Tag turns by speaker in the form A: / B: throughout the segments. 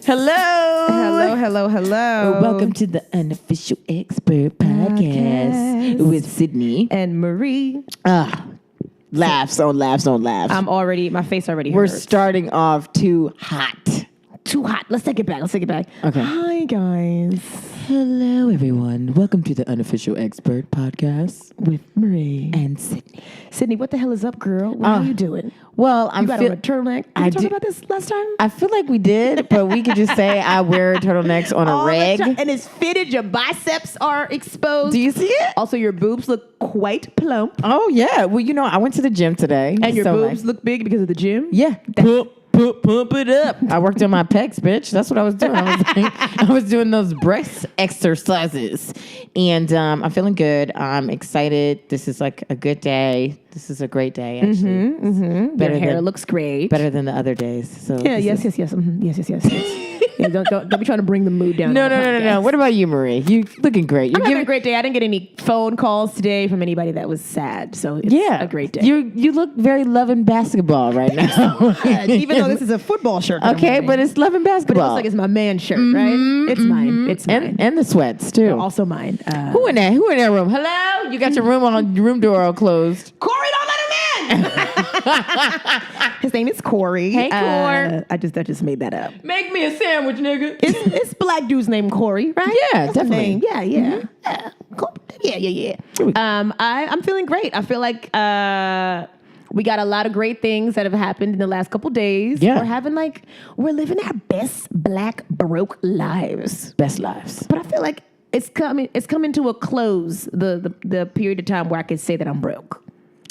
A: Hello.
B: Welcome to the Unofficial Expert Podcast with Sydney
A: and Marie.
B: Laughs on laughs on laughs.
A: My face already
B: We're
A: hurts.
B: starting off too hot.
A: Too hot. Let's take it back.
B: Okay.
A: Hi, guys.
B: Hello, everyone. Welcome to the Unofficial Expert Podcast
A: With Marie.
B: and Sydney.
A: Sydney, what the hell is up, girl? What are you doing?
B: Well,
A: You got on a turtleneck. Did we talk about this last time?
B: I feel like we did, but we could just say I wear turtlenecks on a
A: All the
B: reg.
A: time. And it's fitted. Your biceps are exposed.
B: Do you see it?
A: Also, your boobs look quite plump.
B: Oh, yeah. Well, I went to the gym today.
A: And your
B: so
A: boobs look big because of the gym?
B: Yeah. Pump it up. I worked on my pecs, bitch. That's what I was doing. I was doing those breast exercises. And I'm feeling good. I'm excited. This is like a good day. This is a great day, actually.
A: Your hair looks great.
B: Better than the other days. So
A: Yeah, yes. Yeah, don't be trying to bring the mood down.
B: No. What about you, Marie? You looking great.
A: I'm having a great day. I didn't get any phone calls today from anybody that was sad. So it's a great day.
B: You look very loving basketball right now.
A: Even though this is a football shirt.
B: Okay, but it's loving
A: But it
B: basketball.
A: looks like it's my man shirt, right? It's mine. It's mine.
B: And the sweats too.
A: Also mine.
B: Who in that room? Hello? You got your room door all closed.
A: Corey, don't let him in. His name is Corey.
B: Hey, Corey.
A: I just made that up.
B: Make me a sandwich, nigga.
A: It's black dude's name Corey, right?
B: Yeah,
A: That's his
B: definitely.
A: name. Yeah. Cool. Yeah. I'm feeling great. I feel like we got a lot of great things that have happened in the last couple days.
B: Yeah.
A: We're living our best black broke lives.
B: Best lives.
A: But I feel like it's coming to a close, the period of time where I can say that I'm broke.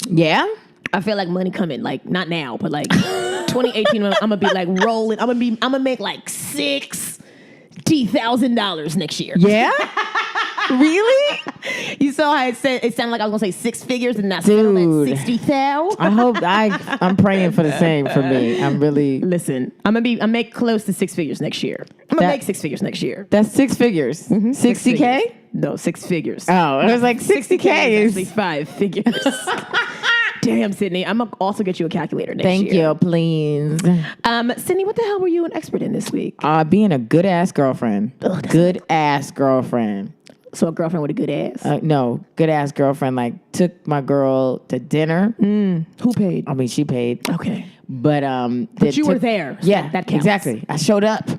B: Yeah?
A: I feel like money coming, like not now, but like 2018, I'm gonna be like rolling. I'm gonna make like $60,000 next year.
B: Yeah? Really?
A: You saw how it sounded like I was gonna say six figures and not settle at 60,000.
B: I hope I'm praying for the same for me. I'm really.
A: Listen, I'm make close to six figures next year. I'm gonna make 6 figures next year.
B: That's 6 figures. 60K?
A: No, 6 figures.
B: Oh, it was like 60K.
A: is actually 5 figures. Damn, Sydney. I'm going to also get you a calculator next year.
B: Thank you, please.
A: Sydney, what the hell were you an expert in this week?
B: Being a good ass girlfriend. Good ass girlfriend.
A: So a girlfriend with a good ass?
B: No, good ass girlfriend. Like took my girl to dinner.
A: Who paid?
B: I mean, she paid.
A: Okay.
B: But
A: you were there. So
B: yeah,
A: that counts.
B: Exactly. I showed up.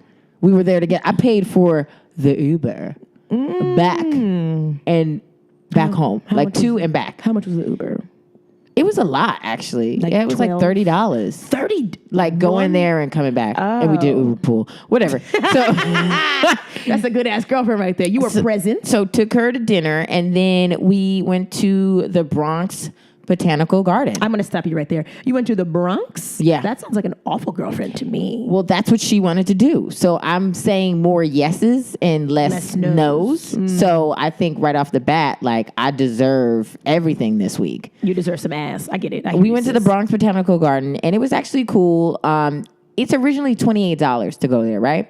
B: We were there together. I paid for the Uber back and back home, like to and back.
A: How much was the Uber?
B: It was a lot, actually.
A: Like
B: it was
A: 12?
B: like $30.
A: 30.
B: Like going there and coming back, and we did Uber pool, whatever. So
A: that's a good ass girlfriend right there. You were present.
B: So took her to dinner, and then we went to the Bronx Botanical Garden.
A: I'm going to stop you right there. You went to the Bronx?
B: Yeah.
A: That sounds like an awful girlfriend to me.
B: Well, that's what she wanted to do. So I'm saying more yeses and less no's. So I think right off the bat, like I deserve everything this week.
A: You deserve some ass. I get it.
B: We went to the Bronx Botanical Garden, and it was actually cool. It's originally $28 to go there, right?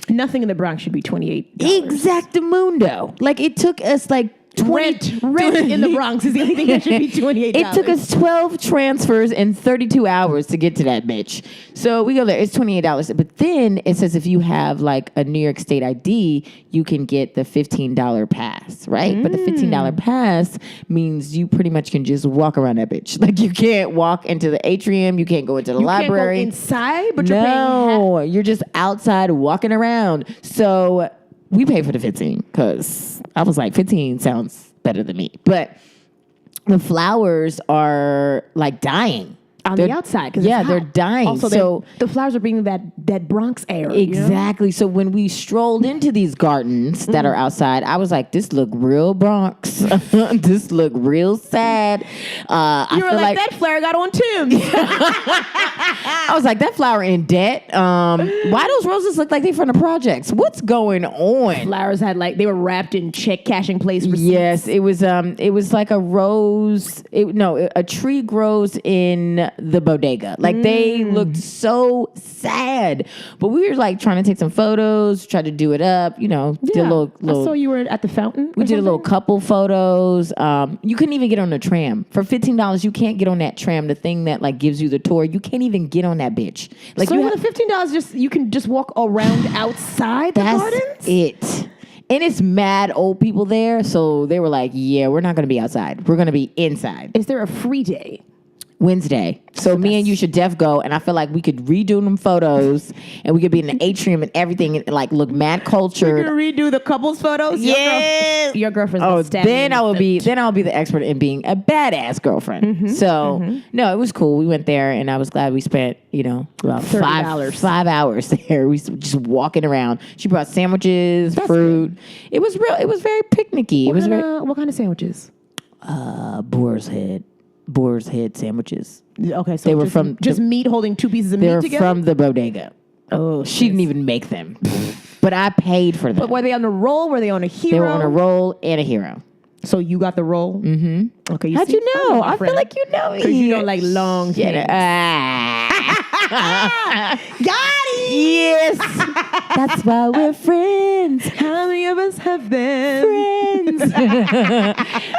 A: Nothing in the Bronx should be $28.
B: Exactamundo. Like it took us like
A: Rent in the Bronx is the only thing that should be $28.
B: It took us 12 transfers in 32 hours to get to that bitch. So we go there. It's $28. But then it says if you have like a New York State ID, you can get the $15 pass, right? But the $15 pass means you pretty much can just walk around that bitch. Like you can't walk into the atrium. You can't go into the library.
A: You can't go inside, but you're paying
B: you're just outside walking around. So we paid for the 15 because I was like, 15 sounds better than me. But the flowers are like dying.
A: On the outside.
B: Yeah, they're dying.
A: Also,
B: so
A: the flowers are bringing that Bronx air.
B: Exactly. You know? So when we strolled into these gardens that are outside, I was like, this look real Bronx. This look real sad.
A: You were like, that flower got on Tim's.
B: I was like, that flower in debt. Why those roses look like they from the projects? What's going on?
A: Flowers had they were wrapped in check cashing place receipts.
B: Yes, it was like a rose. A tree grows in the bodega. Like they looked so sad. But we were like trying to take some photos, try to do it up, did a little
A: I saw you were at the fountain.
B: we did a little couple photos. You couldn't even get on the tram. For $15, you can't get on that tram, the thing that like gives you the tour. You can't even get on that bitch. Like
A: so with the $15, you can just walk around outside the gardens?
B: It. And it's mad old people there, so they were like, yeah, we're not going to be outside. We're going to be inside.
A: Is there a free day?
B: Wednesday. So me and you should go, and I feel like we could redo them photos, and we could be in the atrium and everything, and like look mad cultured.
A: You're gonna redo the couples photos?
B: Yeah.
A: Your girlfriend's
B: Oh,
A: gonna stab me
B: then
A: in
B: I'll
A: the
B: be
A: foot.
B: the expert in being a badass girlfriend. No, it was cool. We went there, and I was glad we spent about
A: $30.
B: 5 hours there. We just walking around. She brought sandwiches, fruit.
A: good.
B: It was real. It was very picnicky. It was very
A: What kind of sandwiches?
B: boar's head sandwiches.
A: Okay, so
B: They were
A: just,
B: from
A: just meat holding two pieces of
B: They
A: meat
B: were
A: together?
B: from the bodega.
A: Oh,
B: She didn't even make them, but I paid for them.
A: But were they on the roll? Were they on a hero?
B: They were on a roll and a hero.
A: So you got the roll? Mm-hmm. Okay.
B: How'd you know? I feel like you know me.
A: Because you don't like long
B: Get
A: things. Got it!
B: Yes. That's why we're friends.
A: How many of us have them?
B: Friends.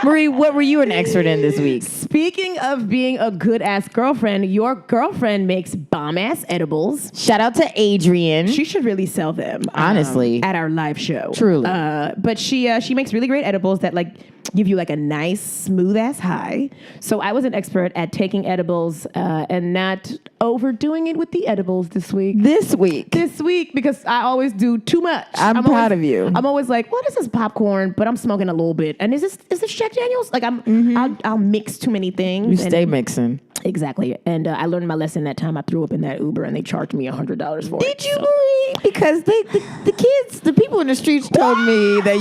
B: Marie, what were you an expert in this week?
A: Speaking of being a good-ass girlfriend, your girlfriend makes bomb-ass edibles.
B: Shout out to Adrian.
A: She should really sell them.
B: Honestly.
A: At our live show.
B: Truly.
A: But she makes really great edibles that like give you like a nice smooth ass high. So I was an expert at taking edibles and not overdoing it with the edibles this week.
B: This week.
A: Because I always do too much.
B: I'm proud of you.
A: I'm always like, what is this popcorn? But I'm smoking a little bit. And is this Jack Daniels? Like I'll mix too many things.
B: You stay mixing.
A: Exactly. And I learned my lesson that time. I threw up in that Uber and they charged me $100 for it.
B: Did you, Marie? Because the kids, the people in the streets told me that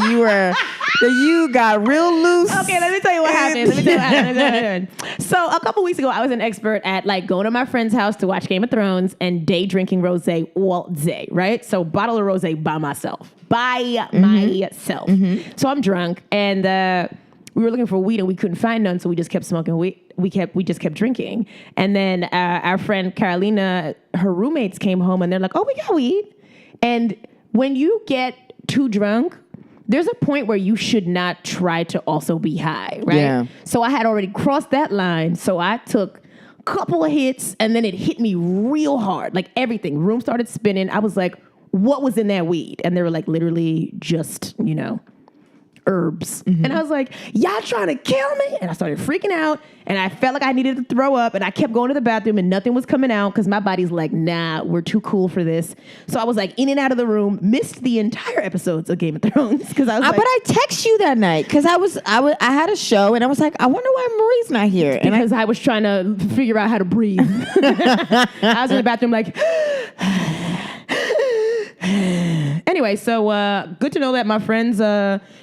B: you got real loose.
A: Okay, let me tell you what happened. So a couple weeks ago, I was an expert at like going to my friend's house to watch Game of Thrones and day drinking rosé all day, right? So bottle of rosé by myself. So I'm drunk and we were looking for weed and we couldn't find none, so we just kept smoking weed. We just kept drinking. And then our friend Carolina, her roommates came home and they're like, oh, we got weed. And when you get too drunk, there's a point where you should not try to also be high, right?
B: Yeah.
A: So I had already crossed that line. So I took a couple of hits and then it hit me real hard. Like everything. Room started spinning. I was like, what was in that weed? And they were like, literally just, herbs. And I was like, y'all trying to kill me? And I started freaking out and I felt like I needed to throw up and I kept going to the bathroom and nothing was coming out because my body's like, nah, we're too cool for this. So I was like in and out of the room, missed the entire episodes of Game of Thrones because I was
B: but I text you that night because I had a show and I was like, I wonder why Marie's not here. And
A: because I was trying to figure out how to breathe. I was in the bathroom like, anyway, so good to know that my friends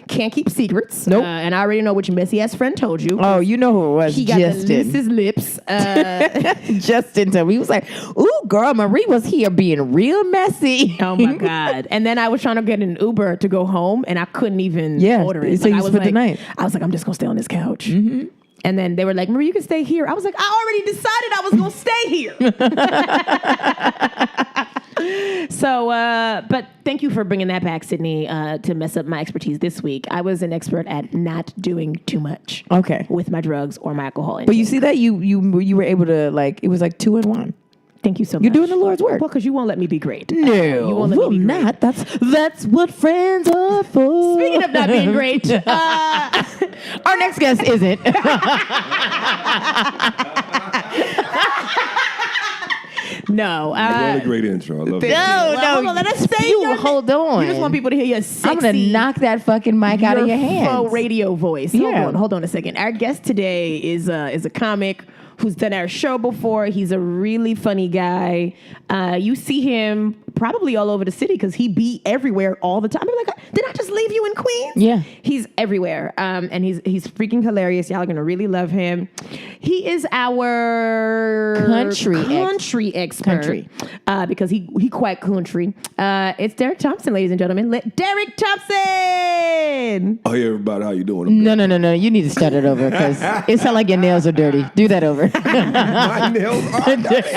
A: can't keep secrets.
B: Nope.
A: And I already know which messy ass friend told you.
B: Oh, you know who it was.
A: He got
B: Justin.
A: the loosest lips.
B: Justin told me. He was like, ooh, girl, Marie was here being real messy.
A: Oh my God. And then I was trying to get an Uber to go home and I couldn't even order it.
B: so you
A: I was
B: spent the
A: like,
B: night.
A: I was like, I'm just going to stay on this couch. Mm-hmm. And then they were like, Marie, you can stay here. I was like, I already decided I was going to stay here. So, but thank you for bringing that back, Sydney, to mess up my expertise this week. I was an expert at not doing too much.
B: Okay.
A: With my drugs or my alcohol.
B: But you see that you were able to it was like 2 in 1.
A: Thank you so much.
B: You're doing the Lord's work.
A: Well, because you won't let me be great.
B: No,
A: you won't let me be great.
B: not. That's what friends are for.
A: Speaking of not being great,
B: our next guest isn't.
A: No.
C: Really great intro. I love it.
B: No,
A: Hold on, let us say
B: hold on.
A: You just want people to hear your sexy.
B: I'm gonna knock that fucking mic out of your hands.
A: Faux radio voice.
B: Yeah.
A: Hold on a second. Our guest today is a comic who's done our show before. He's a really funny guy. You see him probably all over the city because he be everywhere all the time. I'm like, did I just leave you in Queens?
B: Yeah.
A: He's everywhere. And he's freaking hilarious. Y'all are going to really love him. He is our country expert. Because he quite country. It's Derrick Thompson, ladies and gentlemen. Derrick Thompson!
C: Oh, hey, everybody, how you doing?
B: No. You need to start it over because it sounds like your nails are dirty. Do that over.
C: My nails are dirty.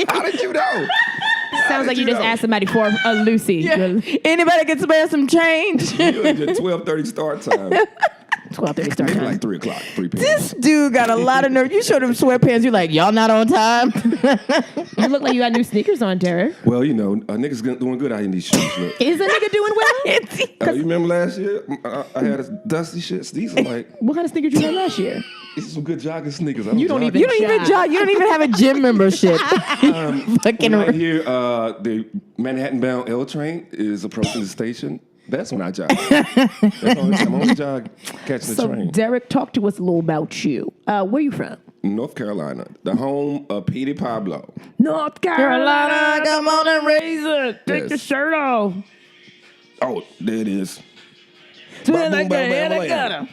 C: How did you know?
A: Sounds like you just asked somebody for a Lucy.
B: Yeah. Anybody can spare some change?
C: You're at your 12:30 start time.
A: 12:30 start
C: Maybe
A: time.
C: like 3 o'clock, 3 p.m.
B: This dude got a lot of nerve. You showed him sweatpants. You like, y'all not on time?
A: You look like you got new sneakers on, Derrick.
C: Well, you know, a nigga's doing good out in these shoes. Look.
A: Is a nigga doing well?
C: You remember last year? I had a dusty shit. These are like,
A: What kind of sneakers you had last year?
C: these are some good jogging sneakers.
A: You don't even
B: You don't even jog. You don't even have a gym membership. Fucking
C: Right here, the Manhattan-bound L train is approaching the station. That's when I jog. That's the only time I'm on the jog catching the train.
A: Derrick, talk to us a little about you. Where you from?
C: North Carolina, the home of Petey Pablo.
A: North Carolina,
B: come on and raise it.
A: take the shirt off.
C: Oh, there it is.
A: Swing
C: Boom,
A: like
C: boom,
A: that,
C: bam,
A: yeah,
C: bam,
A: they
C: bam.
A: got him.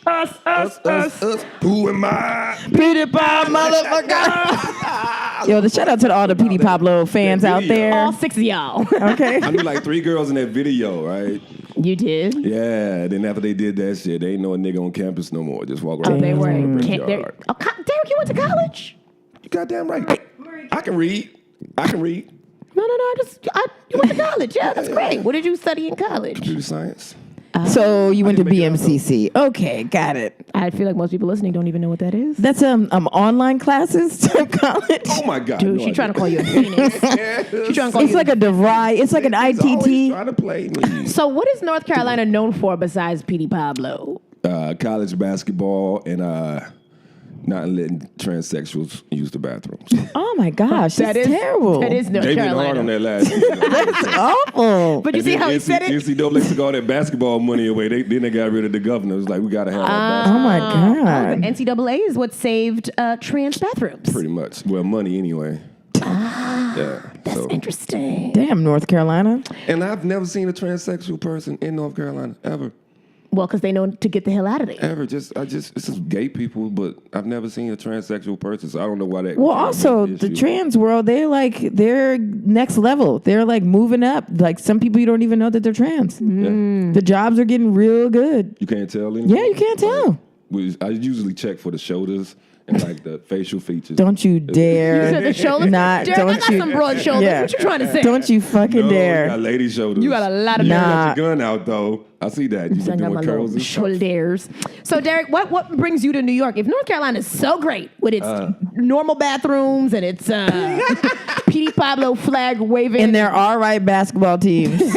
A: Us.
C: Who am I?
B: Petey Pablo, motherfucker. Yo, the shout out to all the Petey Pablo fans
C: that
B: out
C: video.
B: there.
A: All 6 of y'all.
B: Okay.
C: I knew like 3 girls in that video, right?
A: You did?
C: Yeah. Then after they did that shit, they ain't no nigga on campus no more. Just walk around.
A: Oh, they were.
C: in the
A: Derrick,
C: yard.
A: Derrick, you went to college?
C: You goddamn right. I can read.
A: No. You went to college. Yeah, that's great. What did you study in college?
C: Computer science.
B: So you went to
C: didn't make it
B: BMCC. Okay, got it.
A: I feel like most people listening don't even know what that is.
B: That's online classes type college.
C: Oh my God.
A: Dude,
C: no,
A: she
C: I
A: trying to
C: didn't.
A: call you a phoenix. She trying to call
B: It's
A: you.
B: like a DeVry. It's like an
C: He's always
B: ITT.
C: trying to play me.
A: So what is North Carolina known for besides Petey Pablo?
C: College basketball and not letting transsexuals use the bathrooms.
B: Oh my gosh,
A: That
B: that's
A: is
B: terrible.
A: That is North
C: They went hard on
A: Carolina.
C: that last year.
B: That's awful.
A: But you see how he said it?
C: NCAA took all that basketball money away. Then they got rid of the governor. It was like, we got to have our
B: Oh
C: basketball.
B: my God.
A: NCAA is what saved trans bathrooms.
C: Pretty much. Well, money anyway. Yeah. So.
A: Interesting.
B: Damn, North Carolina.
C: And I've never seen a transsexual person in North Carolina, ever.
A: Well, because they know to get the hell out of there.
C: Ever. It's just gay people, but I've never seen a transsexual person, so I don't know why that.
B: Well, also the trans world, they're next level. They're like moving up. Like some people, you don't even know that they're trans.
C: Yeah.
B: The jobs are getting real good.
C: You can't tell anymore?
B: Yeah, you can't tell.
C: I usually check for the shoulders and like the facial features.
B: Don't you dare.
A: You said the shoulders?
B: Not,
A: Derrick, I
B: don't
A: got
B: you,
A: some broad shoulders.
B: Yeah.
A: What you trying to say?
B: Don't you fucking
C: No,
B: dare.
C: you got lady shoulders.
A: You got a lot of
C: You
B: Nah.
C: got your gun out though. I see that. You
A: I
C: been
A: got my
C: doing curls
A: little
C: and stuff.
A: shoulders. So, Derrick, what brings you to New York? If North Carolina is so great with its normal bathrooms and its Petey Pablo flag waving
B: And there are right basketball teams.
A: and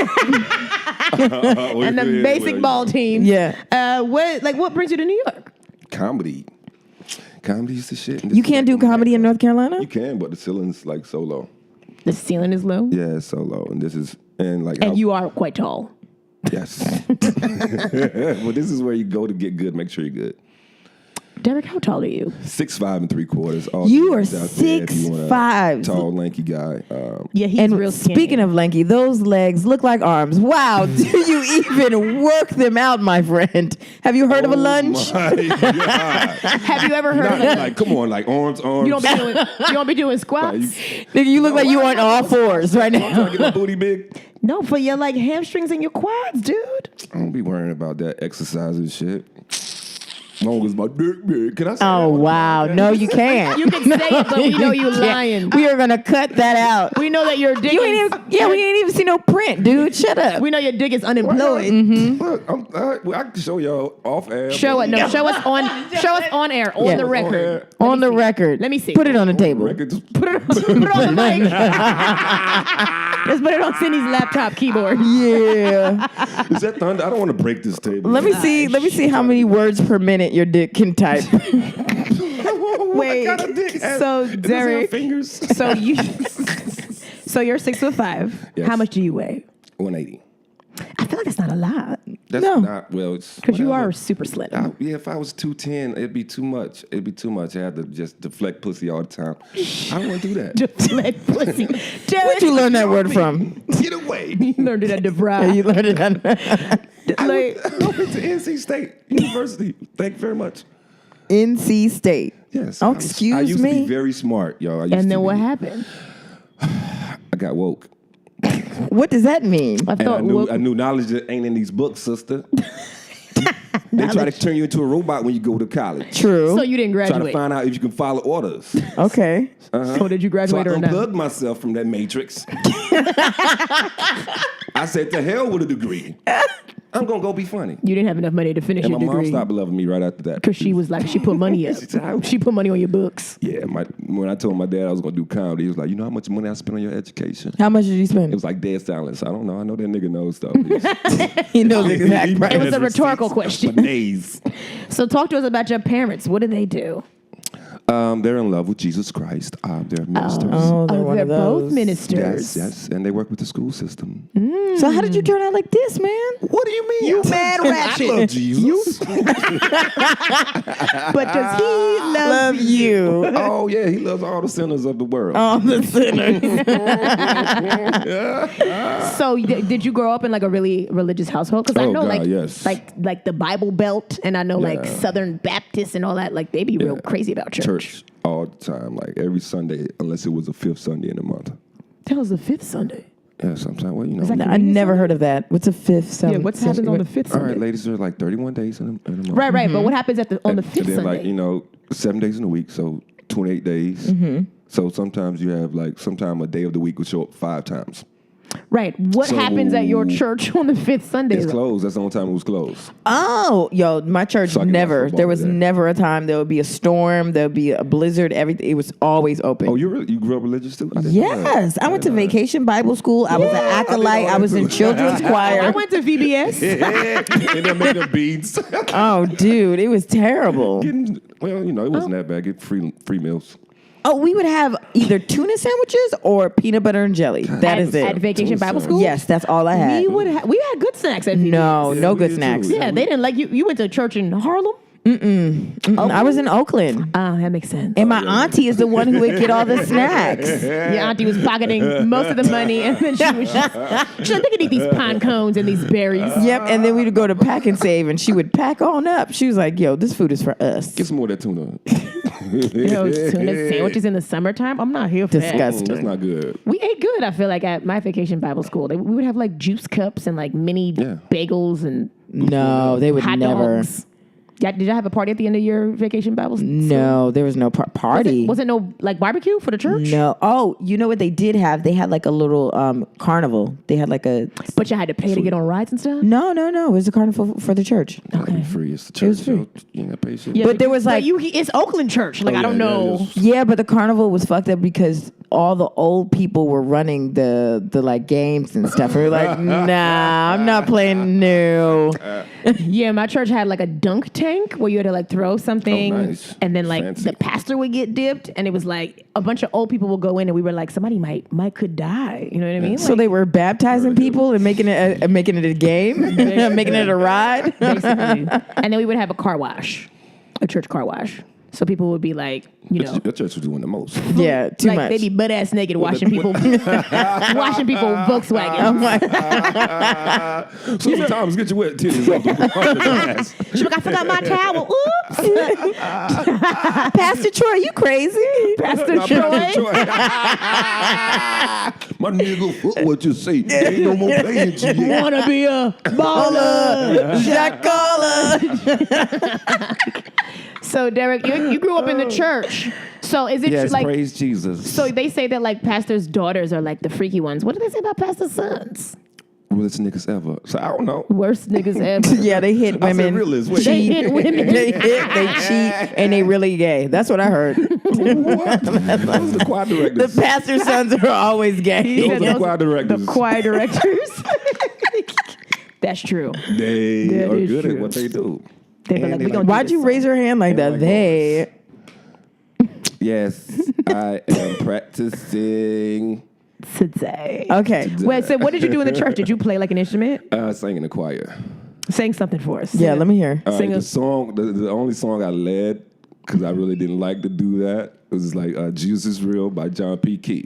A: the basic ball teams,
B: Yeah.
A: what brings you to New York?
C: Comedy. Comedy's the shit.
B: You can't do comedy in North Carolina?
C: You can, but the ceiling's like so low.
A: The ceiling is low,
C: Yeah, it's so low, and
A: you are quite tall.
C: Yes. Well, this is where you go to get good. Make sure you're good.
A: Derrick, how tall are you?
C: 6'5" 3/4. All
B: You
C: the
B: are
C: ladies out there, if you want a
B: 6'5".
C: Tall, lanky guy.
A: Yeah, he's
B: And
A: real skinny.
B: speaking of lanky, those legs look like arms. Wow, do you even work them out, my friend? Have you heard of a lunge?
C: My God.
A: Have you ever heard of
C: Not like, come on, like arms.
A: you don't be doing squats?
B: Nigga, you look like you on all fours right
C: I'm trying
B: now.
C: to get my booty big.
A: No, for your like hamstrings and your quads, dude.
C: I don't be worrying about that exercise and shit. As long as my dick big. Can I say
B: Oh,
C: that?
B: wow. No, you can't.
A: You can say it, but we know you
B: can't.
A: lying.
B: We are going to cut that out.
A: We know that your dick
B: You
A: is...
B: ain't even, we ain't even see no print, dude. Shut up.
A: We know your dick is unemployed.
C: Look, I can show y'all off air.
A: Show it. No, show us on air, on
B: Yeah.
A: the record.
B: On the record.
A: Let me see.
B: Put it on the table.
C: Record, just
A: Put it on the mic. Let's put it on Cindy's laptop keyboard.
B: Yeah.
C: Is that thunder? I don't want to break this table.
B: Let me see how many words per minute your dick can type.
A: Wait.
C: Got a dick.
A: So,
C: It doesn't have
A: Derrick,
C: fingers.
A: so you're 6'5".
C: Yes.
A: How much do you weigh?
C: 180.
A: I feel like that's not a lot.
C: That's
B: No.
C: not, well, it's...
A: Because you
C: whatever.
A: are super slender.
C: Yeah, if I was 210, it'd be too much. I had to just deflect pussy all the time. I don't want to do that.
A: Deflect pussy.
B: Where'd you learn that word from?
C: Get away.
A: You learned it at DeVry.
B: You learned it on
C: I went to NC State University. Thank you very much.
B: NC State.
C: Yes.
B: Oh,
C: I
B: excuse
C: used
B: me.
C: to be very smart, y'all.
A: And then what happened?
C: I got woke.
B: What does that mean?
A: I
C: And
A: thought
C: I knew knowledge that ain't in these books, sister. They try to turn you into a robot when you go to college.
B: True.
A: so. You didn't
C: Try to
A: graduate.
C: find out if you can follow orders.
B: Okay.
A: So did you
C: So I
A: graduate or not?
C: unplugged myself from that matrix. I said, to hell with a degree. I'm going to go be funny.
A: You didn't have enough money to finish
C: And
A: your
C: my mom
A: degree.
C: stopped loving me right after that.
A: Because she was like, she put money up. She put money on your books.
C: Yeah, when I told my dad I was going to do comedy, he was like, you know how much money I spent on your education?
B: How much did you
C: It
B: spend?
C: was like dead silence. I don't know. I know that nigga knows stuff.
B: He knows the exact price.
A: It was a rhetorical question.
C: For days.
A: So talk to us about your parents. What do they do?
C: They're in love with Jesus Christ. They're ministers.
B: Oh, they're one
A: they're
B: of those.
A: both ministers.
C: Yes. And they work with the school system.
B: So how did you turn out like this, man?
C: What do you mean?
A: You mad ratchet.
C: I love Jesus.
A: But does he love
B: you.
C: Oh, yeah. He loves all the sinners of the world.
B: All the sinners.
A: So did you grow up in like a really religious household? Because I
C: Oh,
A: know
C: God,
A: like
C: yes.
A: like the Bible Belt, and I know like
C: Yeah.
A: Southern Baptists and all that. Like they be real crazy about church.
C: All the time. Like every Sunday, unless it was the 5th Sunday in the month.
A: That was the 5th Sunday.
C: Yeah, sometimes. Well, you know.
A: that
B: I never heard of that. What's a fifth Sunday?
A: Yeah, what happens on the 5th
C: All
A: Sunday?
C: right, ladies, there are like 31 days in a month.
A: Right. But what happens on the 5th
C: And then,
A: Sunday?
C: like, you know, 7 days in a week, so 28 days. So sometimes you have, like, sometime a day of the week will show up 5 times.
A: Right. What
C: So-
A: happens at your church on the 5th Sunday?
C: It's closed. That's the only time it was closed.
B: Oh, yo, my church
C: So I can watch
B: never.
C: football
B: There was
C: there.
B: never a time there would be a storm, there would be a blizzard, everything. It was always open.
C: Oh, you grew up religious too? I didn't know that.
B: Yes, I went to vacation Bible school. I was an acolyte. I was in children's
A: I
B: choir.
A: went to VBS.
C: And they're making beads.
B: Oh, dude, it was terrible.
C: Well, you know, it wasn't that bad. Get free meals.
B: Oh, we would have either tuna sandwiches or peanut butter and jelly. That is
A: At
B: it.
A: Vacation Bible School?
B: Yes, that's all I had.
A: We had good snacks at VBS.
B: No,
C: Yeah,
B: no
C: we
B: good
C: did
B: snacks.
C: too.
A: Yeah, they didn't like you. You went to church in Harlem?
B: I was in Oakland.
A: That makes sense.
B: And my auntie is the one who would get all the snacks.
A: Your auntie was pocketing most of the money, and then she was just, she's like, they could eat these pine cones and these berries.
B: Yep, and then we would go to Pack and Save, and she would pack on up. She was like, yo, this food is for us.
C: Get some more of that tuna.
A: Tuna sandwiches in the summertime? I'm not here for
B: Disgusting.
A: that.
C: That's not good.
A: We ate good, I feel like, at my Vacation Bible School. We would have like juice cups and like mini bagels and
B: No, they would
A: hot
B: never.
A: dogs. Yeah, did y'all have a party at the end of your Vacation Bible School?
B: No, there was no party.
A: Was it no like barbecue for the church?
B: No. Oh, you know what they did have? They had like a little carnival. They had like a.
A: But you had to pay to get on rides and stuff?
B: No. It was a carnival for the church.
C: Okay. Free. It's the church.
B: was free.
C: So you ain't got to pay shit.
A: Yeah,
B: But there was like-
A: it's Oakland Church. Like, I don't know.
B: Yeah, but the carnival was fucked up because all the old people were running the like games and stuff. We were like, nah, I'm not playing new.
A: Yeah, my church had like a dunk tank where you had to like throw something,
C: Oh, nice.
A: and then like
C: Fancy.
A: the pastor would get dipped, and it was like a bunch of old people would go in, and we were like, somebody might could die. You know what I mean?
B: So
A: Like,
B: they were baptizing people and making it a game, making it a ride.
A: basically. And then we would have a car wash, a church car wash. So people would be like, you know,
C: Your church was doing the most.
B: Yeah, too
A: like
B: much.
A: they be butt ass naked washing people, washing people Volkswagen.
B: I'm like,
C: Susan Thomas, get your wet titties off the glass.
A: She's like, I forgot my towel. Oops.
B: Pastor Troy, you crazy?
A: Pastor
C: Now,
A: Troy.
C: Pastor Troy. My nigga, fuck what you say. Ain't no more paying to you.
A: Wanna be a baller.
B: Jacola.
A: So Derrick, you grew up in the church. So is it
C: Yes,
A: like?
C: praise Jesus.
A: So they say that like pastors' daughters are like the freaky ones. What do they say about pastors' sons?
C: Realest niggas ever. So I don't know.
A: Worst niggas ever.
B: Yeah, they hit
C: I said
B: women.
C: realist. Wait.
A: They hit women.
B: They cheat, and they really gay. That's what I heard.
C: What? Those are the choir
B: The
C: directors.
B: pastor's sons are always gay.
C: Those are the choir directors.
A: The choir directors. That's true.
C: They
A: That
C: are
A: is
C: good
A: true.
C: at what they do.
A: They be
C: And
A: like,
C: they
A: we gonna
C: like-
A: do
B: Why'd
A: this
B: you
A: song.
B: raise your hand like that?
C: like
B: They.
C: Yes, I am practicing.
A: today?
B: Okay.
A: Wait, so what did you do in the church? Did you play like an instrument?
C: Sang in the choir.
A: Sing something for us.
B: Yeah, let me hear.
C: All right,
A: Sing
C: the
A: us.
C: song, the only song I led, because I really didn't like to do that, it was like Jesus is Real by John P. Key.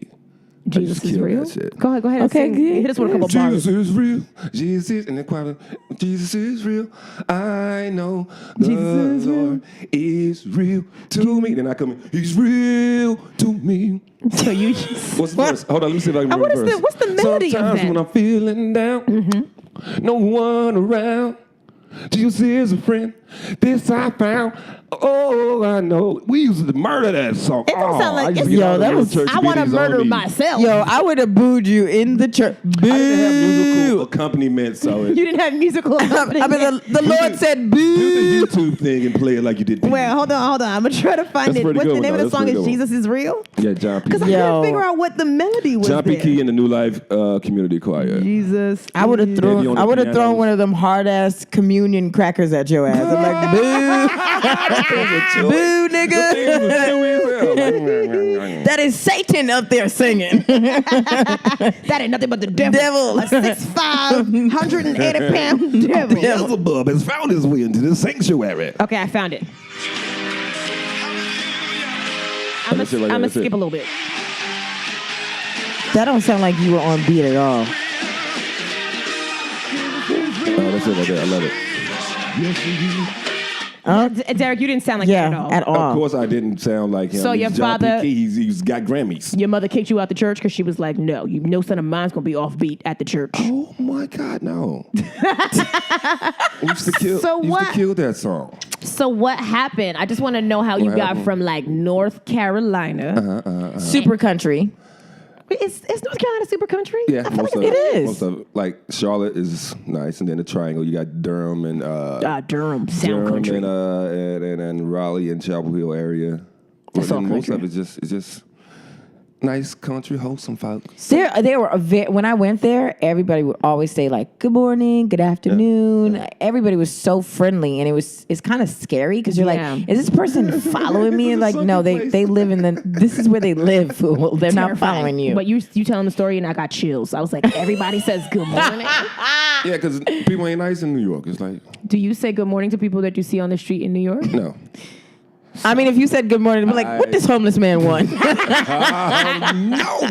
A: Jesus
C: just
A: is
C: killed
A: real.
C: that shit.
A: Go ahead.
B: Okay,
A: Sing.
B: good.
A: Hit us with a couple
C: Jesus
A: bars.
C: is real. Jesus is, and then quietly, Jesus is real. I know the
A: Jesus is
C: Lord is real to me. Then I come in, He's real to me.
A: So you just.
C: What's the verse? Hold on, let me see if I can
A: what
C: remember
A: is
C: the verse.
A: what's the melody of
C: Sometimes
A: that?
C: when I'm feeling down, no one around. Jesus is a friend. This I found. Oh, I know. We used to murder that song.
A: It don't sound like-
C: I used to
A: it's-
C: get all
B: Yo,
C: the
B: that
C: little
B: was-
C: church
A: I want to
C: meetings on
A: murder
C: me.
A: myself.
B: Yo, I would have booed you in the church.
C: I didn't have musical
B: Boo.
C: accompaniment, so
A: You didn't have musical
B: I
A: accompaniment.
B: mean, the Lord said
C: do
B: boo.
C: the YouTube thing and play it like you did.
A: Well, hold on. I'm gonna try to find
C: That's
A: it.
C: pretty
A: What's
C: good
A: the
C: one,
A: name
C: though.
A: of the
C: That's
A: song?
C: pretty
A: Is
C: good one.
A: Jesus is real?
C: Yeah, John P.
A: Because I
B: Yo.
A: couldn't figure out what the melody was.
C: John P.
A: there.
C: Key in the New Life Community Choir.
A: Jesus.
B: I would have
C: Maybe
B: thrown.
C: on
B: I
C: the
B: would have thrown
C: pianos.
B: one of them hard ass communion crackers at your ass. I'm like, boo, boo, nigga. That is Satan up there singing.
A: That ain't nothing but the devil.
B: Devil.
A: A 6'5", 180-pound devil.
C: Beelzebub has found his way into the sanctuary.
A: Okay, I found it. I'm
C: That's it right there,
A: gonna
C: that's it.
A: skip a little bit.
B: That don't sound like you were on beat at all.
C: Oh, that's it right there. I love it.
A: Derrick, you didn't sound like that
B: Yeah,
A: at all.
C: Of course, I didn't sound like him.
A: So
C: He's
A: your
C: John P.
A: father-
C: Key. He's got Grammys.
A: Your mother kicked you out the church because she was like, no son of mine's gonna be offbeat at the church.
C: Oh my God, no! used to kill.
A: So
C: used
A: what?
C: to kill that song.
A: So what happened? I just want to know how you
C: What
A: got
C: happened?
A: from like North Carolina.
B: Super country.
A: Is North Carolina super country?
C: Yeah,
A: I feel
C: most
A: like
C: of
B: it is.
C: Most of like Charlotte is nice, and then the Triangle. You got Durham and
A: Durham sound country.
C: and Raleigh and Chapel Hill area.
A: That's
C: But
A: all
C: then most
A: country.
C: of it's just nice country, wholesome folks.
B: They were when I went there, everybody would always say like, "Good morning, good afternoon."
C: Yeah.
B: Everybody was so friendly, and it's kind of scary because you're
A: Yeah.
B: like, "Is this person following me?" And like,
C: This is a
B: no,
C: sunken
B: they
C: place.
B: live in the. This is where they live. Fool. They're not
A: Terrifying.
B: following you.
A: But you telling the story and I got chills. I was like, everybody says good morning.
C: Yeah, because people ain't nice in New York. It's like
A: Do you say good morning to people that you see on the street in New York?
C: no.
B: I mean, if you said good morning, I'd be like, "What this homeless man want?"
C: No,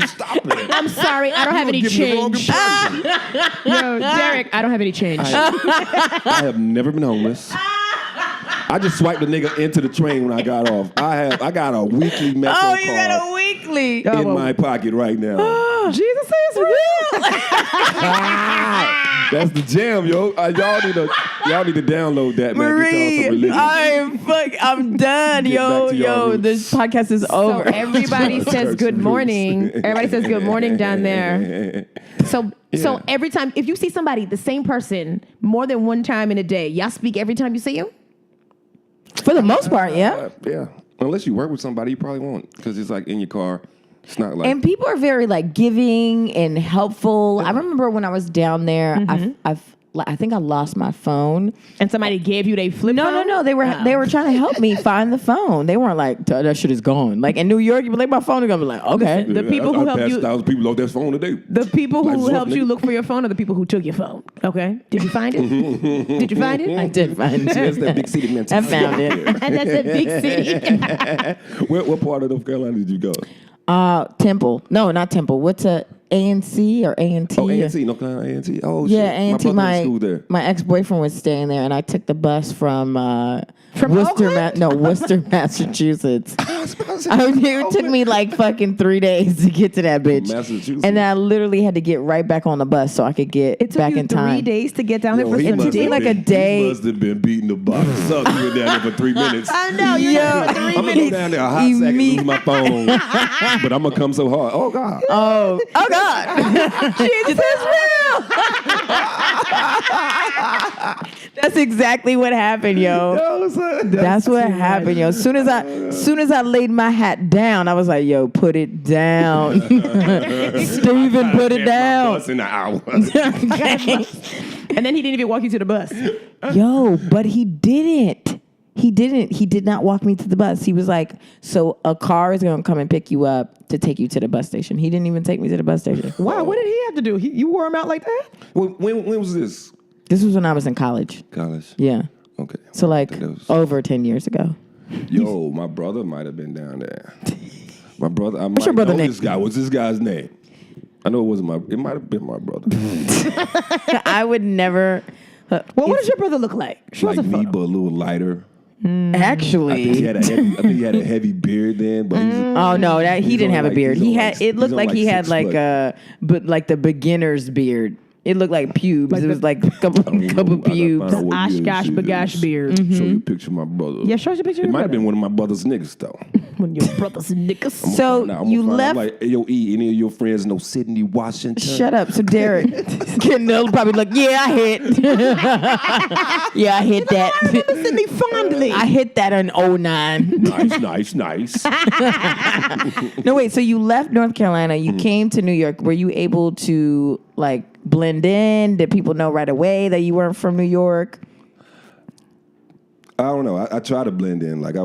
C: stop it.
A: I'm sorry, I don't have any
C: Give me the wrong
A: change.
C: impression.
A: Yo, Derrick, I don't have any change.
C: I have never been homeless. I just swiped a nigga into the train when I got off. I got a weekly Metro
B: Oh, you
C: card
B: got a weekly.
C: in my pocket right now.
A: Jesus is real.
C: That's the jam, yo. Y'all need to download that, man. Get y'all some religion.
B: I'm done,
C: Get back to y'all roots.
B: This podcast is
A: So
B: over.
A: everybody says
C: Church
A: good
C: roots.
A: morning. Everybody says good morning down there. So
C: Yeah.
A: every time, if you see somebody, the same person, more than one time in a day, y'all speak every time you see him?
B: For the most part, yeah.
C: Yeah. Unless you work with somebody, you probably won't, because it's like in your car. It's not like
B: And people are very like giving and helpful. I remember when I was down there, I think I lost my phone.
A: And somebody gave you they flip phone?
B: No. They were trying to help me find the phone. They weren't like, that shit is gone. Like in New York, you be like, my phone is gonna be like, okay.
A: The people who
C: I
A: helped
C: passed
A: you-
C: 1,000 people off that phone today.
A: The people
C: Like,
A: who
C: fuck,
A: helped you
C: nigga.
A: look for your phone are the people who took your phone. Okay? Did you find it? Did you find it?
B: I did find
C: That's
B: it.
C: that big city
B: I
C: mentality.
B: found it.
A: And that's a big city.
C: What part of North Carolina did you go?
B: Temple. No, not Temple. What's a ANC or A&T?
C: Oh, A&T, North Carolina A&T. Oh,
B: Yeah,
C: shit.
B: A&T.
C: My brother went to school there.
B: My ex-boyfriend was staying there, and I took the bus from
A: From
B: Worcester, Worcester, Massachusetts. It took me like fucking 3 days to get to that bitch.
C: Massachusetts.
B: And then I literally had to get right back on the bus so I could get
A: It took
B: back
A: you
B: in
A: 3
B: time.
A: days to get down there
C: Yo,
A: for
C: he
A: some
C: must
B: be
C: have
B: like
C: been-
B: a day.
C: He must have been beating the box up. You were down there for 3 minutes.
A: I know. You
B: Yo,
A: know, 3
C: I'm gonna go
A: minutes.
C: down there a hot second, lose my phone, but I'm gonna come so hard. Oh God!
B: Oh God! Jesus is real. That's exactly what happened, yo. That's what happened, yo. Soon as I laid my hat down, I was like, yo, put it down. Steven, put it down.
C: Bus in an hour.
A: And then he didn't even walk you to the bus.
B: Yo, but he didn't. He did not walk me to the bus. He was like, so a car is going to come and pick you up to take you to the bus station. He didn't even take me to the bus station.
A: Wow, what did he have to do? You wore him out like that?
C: When was this?
B: This was when I was in college.
C: College?
B: Yeah.
C: Okay.
B: So like
C: That was-
B: over 10 years ago.
C: Yo, my brother might have been down there. My brother,
B: What's your brother
C: know
B: name?
C: this guy. What's this guy's name? I know it might have been my brother.
B: I would never.
A: Well, what does your brother look like? Show us
C: Like
A: a
C: me,
A: photo.
C: but a little lighter. I think
B: Actually.
C: he had a heavy beard then, but he's
B: Oh no, he
C: he's
B: didn't
C: on
B: have a
C: like-
B: beard.
C: he's
B: He
C: on
B: had.
C: like-
B: It looked
C: he's on
B: like he had
C: 6
B: like
C: foot.
B: but like the beginner's beard. It looked like pubes.
A: Like
B: it
A: the-
B: was like a couple
C: I gotta find
B: pubes.
C: out what year
A: Oshkosh
C: this
A: bagosh
C: is.
A: beard.
C: Show you a picture of my brother.
A: Yeah, show us a picture of
C: It
A: your
C: might have
A: brother.
C: been one of my brother's niggas though.
A: When your brother's niggas.
B: So you left.
C: I'm like, hey, yo, E, any of your friends know Sydney Washington?
B: Shut up. So Derrick, they'll probably like, yeah, I hit. Yeah, I hit that.
A: Listen to me fondly.
B: I hit that in 09.
C: Nice.
B: No, wait. So you left North Carolina. You came to New York. Were you able to like blend in? Did people know right away that you weren't from New York?
C: I don't know. I try to blend in. Like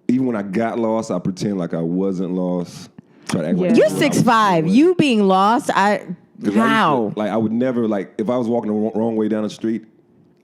C: even when I got lost, I pretend like I wasn't lost. Try to act like
B: You're
C: I was
B: 6'5". You being lost,
C: 'Cause I used to-
B: how?
C: I would never if I was walking the wrong way down the street,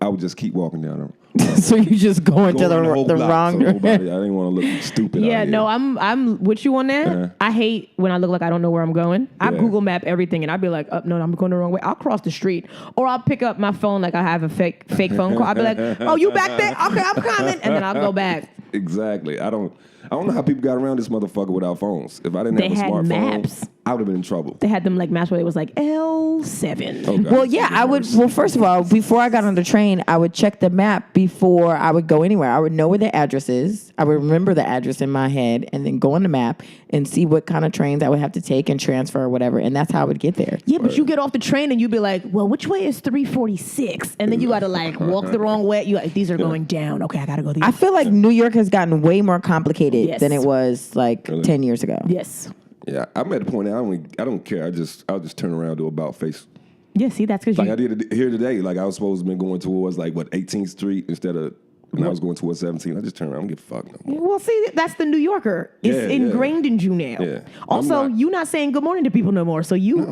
C: I would just keep walking down them.
B: So you just go into
C: Going
B: the
C: block,
B: wrong.
C: so nobody- I didn't want to look stupid.
A: Yeah,
C: out here.
A: no, I'm with you on that.
C: Uh-huh.
A: I hate when I look like I don't know where I'm going. I
C: Yeah.
A: Google map everything and I'd be like, no, I'm going the wrong way. I'll cross the street. Or I'll pick up my phone like I have a fake phone call. I'll be like, oh, you back there? Okay, I'm coming. And then I'll go back.
C: Exactly. I don't know how people got around this motherfucker without phones. If I didn't
A: They
C: have a
A: had
C: smartphone,
A: maps.
C: I would have been in trouble.
A: They had them like maps where it was like L7.
C: Okay.
B: Well, yeah, I would. Well, first of all, before I got on the train, I would check the map before I would go anywhere. I would know where the address is. I would remember the address in my head, and then go on the map and see what kind of trains I would have to take and transfer or whatever. And that's how I would get there.
A: Yeah, but you get off the train and you'd be like, well, which way is 346? And then you got to like walk the wrong way. You like, these are going down. Okay, I got to go the
B: I feel like New York has gotten way more complicated
A: Yes.
B: than it was like 10 years ago.
A: Yes.
C: Yeah, I'm at the point now. I don't care. I'll just turn around and do about face.
A: Yeah, see, that's because
C: Like
A: you...
C: I did here today. Like I was supposed to be going towards 18th Street instead of. And I was going towards 17. I just turned around. I don't give a fuck no more.
A: Well, see, that's the New Yorker. It's
C: Yeah,
A: ingrained in you now.
C: Yeah.
A: Also,
C: I'm not-
A: you not saying good morning to people no more. So you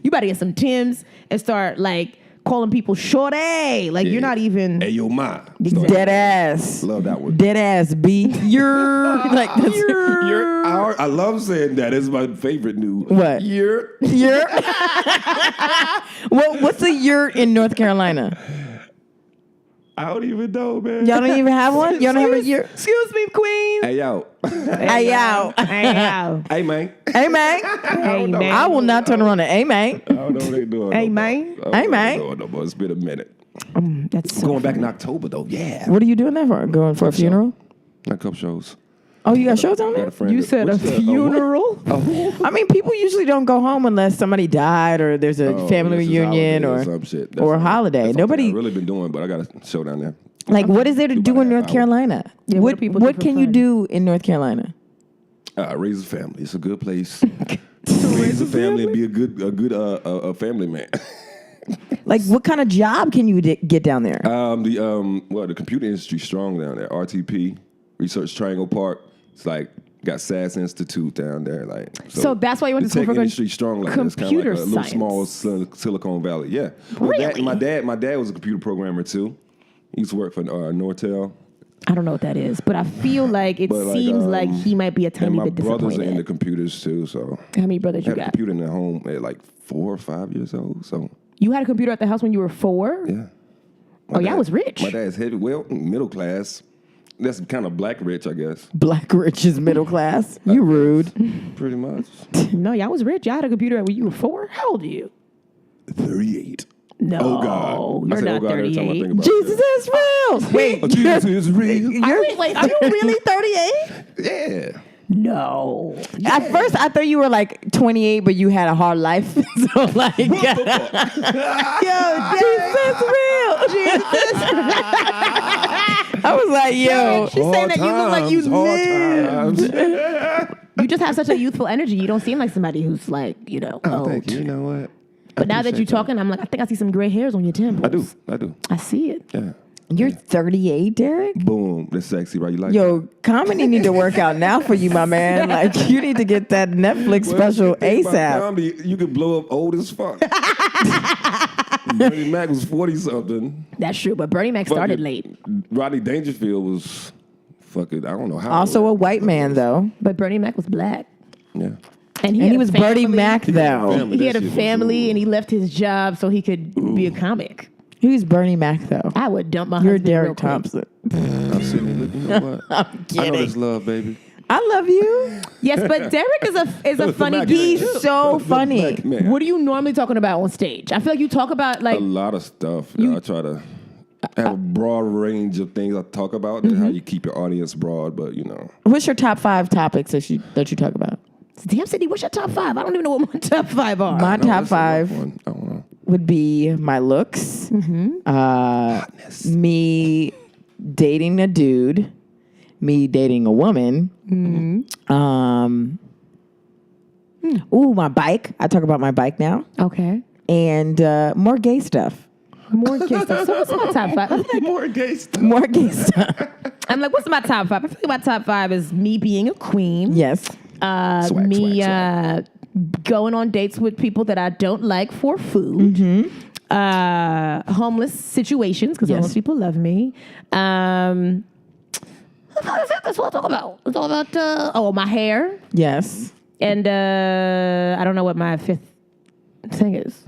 A: better get some Tims and start like calling people shorty. Like you're not even.
C: Hey, yo, ma.
B: Dead ass.
C: Love that one.
B: Dead ass B. You're like that's
C: I love saying that. It's my favorite new.
B: What?
C: You're.
B: Yurt. What's a yurt in North Carolina?
C: I don't even know, man.
B: Y'all don't even have one? Y'all don't have a yurt?
A: Excuse me, queen.
C: Hey, yo.
B: Hey, yo.
A: Hey, yo.
C: Hey, man.
B: Hey, man.
A: Hey, man.
B: I will not turn around to hey, man.
C: I don't know what they doing.
A: Hey,
C: no
A: man.
C: more. I don't
B: Hey,
C: know
B: man.
C: what they doing no more. It's been a minute.
A: That's so
C: Going back in October, though. Yeah.
B: What are you doing there for? Going for a funeral?
C: A couple shows.
B: Oh, you got shows on
C: Got a
B: there?
C: friend.
A: You
C: that-
A: said a
C: what's that?
A: funeral?
B: I mean, people usually don't go home unless somebody died or there's a family
C: this is
B: reunion
C: holiday
B: or
C: some shit.
B: or a
C: That's
B: holiday.
C: something
B: Nobody
C: I've really been doing, but I got a show down there.
B: like what is there to do
C: about
B: in
C: a
B: North
C: half hour.
B: Carolina?
A: Yeah, what do people do
B: what
A: for
B: can you
A: fun?
B: do in North Carolina?
C: Raise a family. It's a good place. Raise a family and be a good family man.
B: Like what kind of job can you get down there?
C: The computer industry strong down there. RTP, Research Triangle Park. It's like got SAS Institute down there. Like
A: So that's why you went
C: the
A: to school
C: tech
A: for
C: industry strong. Like it's kind of like
A: computer
C: a little
A: science.
C: small Silicon Valley. Yeah. Well,
A: Really?
C: my dad was a computer programmer too. He used to work for Nortel.
A: I don't know what that is, but I feel like it
C: But, like,
A: seems like he might be a
C: And
A: tiny
C: my
A: bit
C: brothers are into
A: disappointed.
C: computers too. So
A: How many brothers
C: I
A: you
C: had a
A: got?
C: computer in the home at like 4 or 5 years old. So
A: You had a computer at the house when you were 4?
C: yeah.
A: Oh, y'all was rich.
C: My dad's heavy, middle class. That's kind of black rich, I guess.
B: Black rich is middle class. You rude.
C: Pretty much.
A: No, y'all was rich. Y'all had a computer when you were 4? How old are you?
C: 38.
A: No,
C: Oh God!
A: you're
C: I say,
A: not
C: oh God, every time I
A: 38.
C: think about
B: Jesus is real. Wait,
C: Oh, Jesus is real.
A: Wait, are you really 38?
C: Yeah.
A: No.
B: at first I thought you were like 28, but you had a hard life. So like, yo, Jesus real. I was like, yo,
A: She's saying that you look like you
C: hard
A: lived.
C: times.
A: You just have such a youthful energy. You don't seem like somebody who's like,
C: Oh,
A: old.
C: thank you. You know what?
A: But now that you're talking, I'm like, I think I see some gray hairs on your temples.
C: I do.
A: I see it.
C: Yeah.
B: you're 38, Derrick.
C: Boom. That's sexy, right? You like
B: Yo, comedy need to work out now for you, my man. Like you need to get that Netflix
C: that?
B: special
C: Well, the thing about
B: ASAP.
C: comedy, you could blow up old as fuck. Bernie Mac was 40-something.
A: That's true, but Bernie Mac started late.
C: Rodney Dangerfield was fucking, I don't know how.
B: Also a white man, though.
A: But Bernie Mac was black.
C: Yeah.
A: And
B: He
A: had
B: was
A: a
B: Bernie
A: family.
B: Mac, though.
A: He had a family and he left his job so he could be a comic.
B: He was Bernie Mac, though.
A: I would dump my
B: You're
A: husband real
B: Derrick
A: quick.
B: Thompson.
C: I'm sitting here looking, you know what?
B: I'm
C: I know
B: kidding.
C: this love, baby.
B: I love you.
A: Yes, but Derrick is a funny
C: Mac,
A: geese.
B: He's so funny.
C: Black man.
A: What are you normally talking about on stage? I feel like you talk about like
C: A lot of stuff. I try to have a broad range of things I talk about. That's how you keep your audience broad, but you know.
B: What's your top 5 topics that you talk about?
A: damn Sydney, what's your top 5? I don't even know what my top 5 are.
B: My
C: No,
B: top
C: that's a rough
B: 5
C: one. I don't know.
B: would be my looks, me dating a dude, me dating a woman, ooh, my bike. I talk about my bike now,
A: Okay.
B: and more gay stuff.
A: More gay stuff. So what's my top 5? I feel like
C: More gay stuff.
B: More gay stuff.
A: I'm like, what's my top 5? I feel like my top 5 is me being a queen.
B: Yes.
C: Swag,
A: Me
C: swag.
A: going on dates with people that I don't like for food. Homeless situations because
B: Yes.
A: homeless people love me. That's what I talk about. I talk about my hair,
B: Yes.
A: and I don't know what my 5th thing is.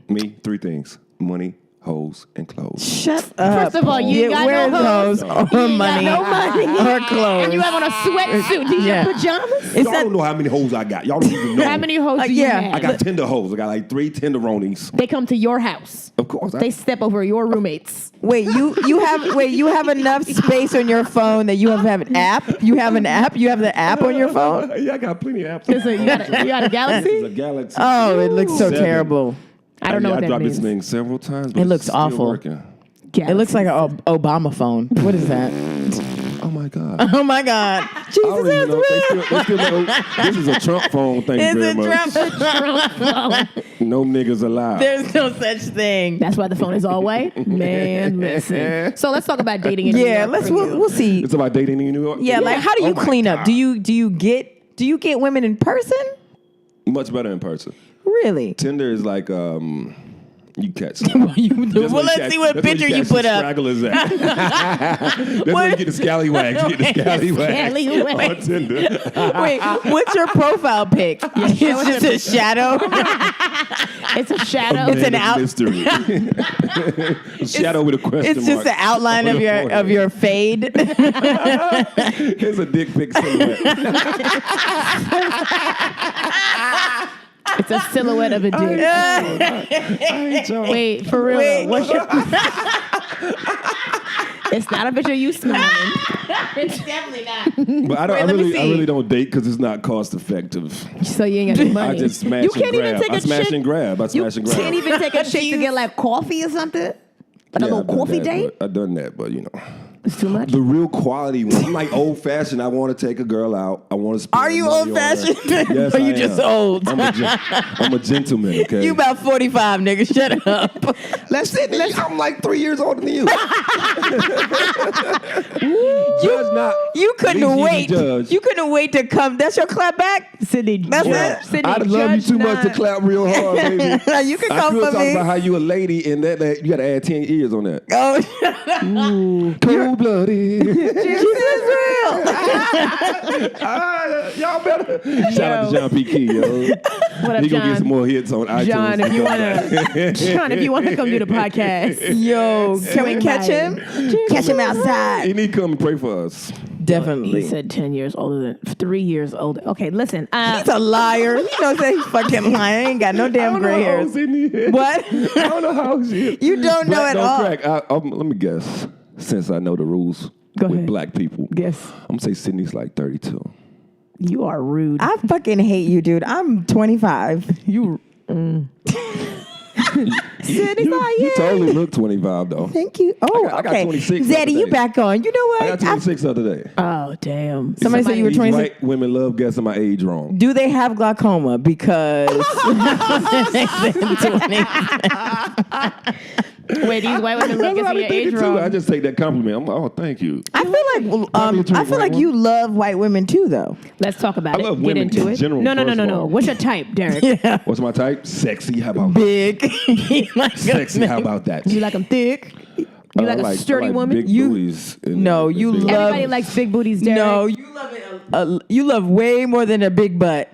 C: Me, 3 things. Money, hoes, and clothes.
B: Shut up.
A: First of all, you ain't got
B: wear
A: no hoes.
B: those
A: You
B: or
A: ain't got
B: money
A: no money.
B: or clothes.
A: And you have on a sweatsuit. These
B: Yeah.
A: your pajamas?
B: It's
C: Y'all don't know how many hoes I got. Y'all don't even know.
A: How many hoes do you
B: yeah.
A: have?
C: I got tender hoes. I got like 3 tenderonis.
A: They come to your house.
C: Of course.
A: They step over your roommates.
B: Wait, you have enough space on your phone that you have an app? You have an app? You have the app on your phone?
C: Yeah, I got plenty of apps.
A: So you got a
C: It's
A: Galaxy?
C: a Galaxy.
B: Oh, it looks so
C: 7.
B: terrible.
A: I don't know what
C: I
A: that
C: dropped
A: means.
C: this thing several times. But
B: It looks
C: it's still
B: awful.
C: Working.
A: Galaxy.
B: It looks like an Obama phone. What is that?
C: Oh my God.
B: Oh my God.
C: I don't
B: Jesus
C: even
B: is
C: know.
B: real.
C: They still know this is a Trump phone. Thank you
B: It's
C: very
B: a
C: much.
B: Trump.
C: No niggas allowed.
B: There's no such thing.
A: That's why the phone is all white? Man, listen. So let's talk about dating in New
B: Yeah,
A: York for you.
B: we'll see.
C: It's about dating in New York.
B: Yeah, like how do you
C: Oh my
B: clean up?
C: God.
B: Do you get women in person?
C: Much better in person.
B: Really?
C: Tinder is like you catch. Them.
B: Well, let's see what picture you put up.
C: Stragglers at. That's where you get the scallywags. You get the scallywags
A: Scallywags.
C: on Tinder.
B: Wait, what's your profile pic? It's just a shadow.
A: It's a shadow.
B: It's an
C: Man
B: out-
C: of mystery. A shadow with a question
B: It's
C: mark.
B: just the outline
C: on
B: of
C: the
B: your
C: forehead.
B: fade.
C: Here's a dick pic silhouette.
A: It's a silhouette of a dick. Wait, for real.
B: Wait.
A: What's your... It's not a picture of you smiling.
B: It's definitely not.
C: But I
B: Wait, let me see.
C: really don't date because it's not cost effective.
A: So you ain't got any money.
C: I just smash
A: You
C: and
A: can't even
C: grab.
A: take
C: I
A: a
C: smash
A: chick.
C: and grab. I smash and grab.
A: Can't even take a chick to get like coffee or something? Like a little
C: I've done
A: coffee
C: that,
A: date?
C: but I've done that, but you know.
A: It's too much.
C: The real quality one. I'm like old fashioned. I want to take a girl out. I want to spend
B: Are you
C: money on her.
B: old-fashioned?
C: Yes,
B: Or you
C: I
B: just
C: am.
B: old?
C: I'm a gentleman, okay?
B: You about 45, nigga. Shut up.
C: I'm like 3 years older than you. Judge not.
B: You couldn't
C: Least ye be
B: wait.
C: judged.
B: You couldn't wait to come. That's your clap back?
A: Sydney,
B: That's it?
A: Sydney,
C: I love you
A: judge
C: too much to
A: not.
C: clap real hard, baby.
B: You can
C: I
B: come
C: could
B: for
C: talk
B: me.
C: about how you a lady and that you got to add 10 years on that.
B: Oh,
C: Cold blooded.
B: Jesus is real.
C: Y'all better. Shout out to John P. Key, yo.
A: What up,
C: He gonna get some
A: John?
C: more hits on iTunes.
A: John, if you want to come do the podcast.
B: Yo, can we catch him? Catch him
C: He
B: outside.
C: need to come and pray for us.
B: Definitely.
A: He said 10 years older than 3 years older. Okay, listen.
B: He's a liar. He knows that he's fucking lying. I ain't got no damn gray hairs. What?
C: I don't know how she is.
B: You don't know
C: Black
B: at
C: don't
B: all.
C: Crack. Let me guess. Since I know the rules
A: Go
C: with
A: ahead.
C: black people,
A: Yes.
C: I'm gonna say Sydney's like 32.
A: You are rude.
B: I fucking hate you, dude. I'm 25.
A: You. Sydney's like,
C: You
A: yeah.
C: totally look 25 though.
B: Thank you. Oh,
C: I got
B: okay.
C: 26 the
B: Zaddy,
C: other
B: you
C: day.
B: back on. You know what?
C: I got 26 the other day.
A: Oh, damn.
B: Somebody said you were
C: These
B: 26.
C: white women love guessing my age wrong.
B: Do they have glaucoma? Because
A: Wait, these white women look
C: That's what I
A: at
C: be
A: your age
C: thinking too.
A: wrong.
C: I just take that compliment. I'm like, oh, thank you.
B: I feel like you love white women too, though.
A: Let's talk about
C: I
A: it.
C: love
A: Get
C: women
A: into
C: in
A: it.
C: general,
A: No.
C: first of all.
A: What's your type, Derrick?
B: Yeah,
C: What's my type? Sexy. How about
B: big.
C: sexy? How about that?
A: You like them thick? You like a sturdy
C: I like
A: woman?
C: Big booties.
B: No, you
C: big-
B: love-
A: Everybody likes big booties, Derrick.
B: No, you love it. You love way more than a big butt.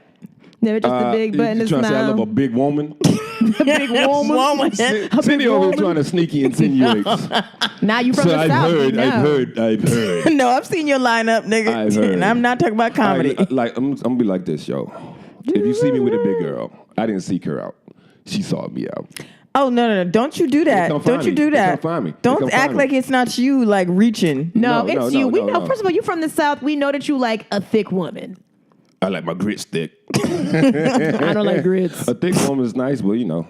A: Never just a big butt in
C: you
A: the
C: trying to say I love a
A: smile.
C: big woman?
A: A big woman.
C: Cindy over here trying to sneaky insinuate.
A: Now you from
C: So
A: the
C: I've
A: South.
C: heard.
A: you know.
C: I've heard.
B: No, I've seen your lineup, nigga.
C: I've heard.
B: And I'm not talking about comedy.
C: Like I'm gonna be like this, yo. If you see me with a big girl, I didn't seek her out. She sought me out.
B: Oh no! Don't you do that?
C: come
B: Don't
C: find
B: you
C: me.
B: do
C: They
B: that?
C: come find me. They
B: Don't
C: come
B: act
C: find
B: like
C: me.
B: it's not you, like reaching.
A: No,
C: No,
A: it's
C: no,
A: you.
C: no,
A: We
C: no,
A: know.
C: no.
A: First of all, you from the South. We know that you like a thick woman.
C: I like my grits thick.
A: I don't like grits.
C: A thick woman is nice, but you know,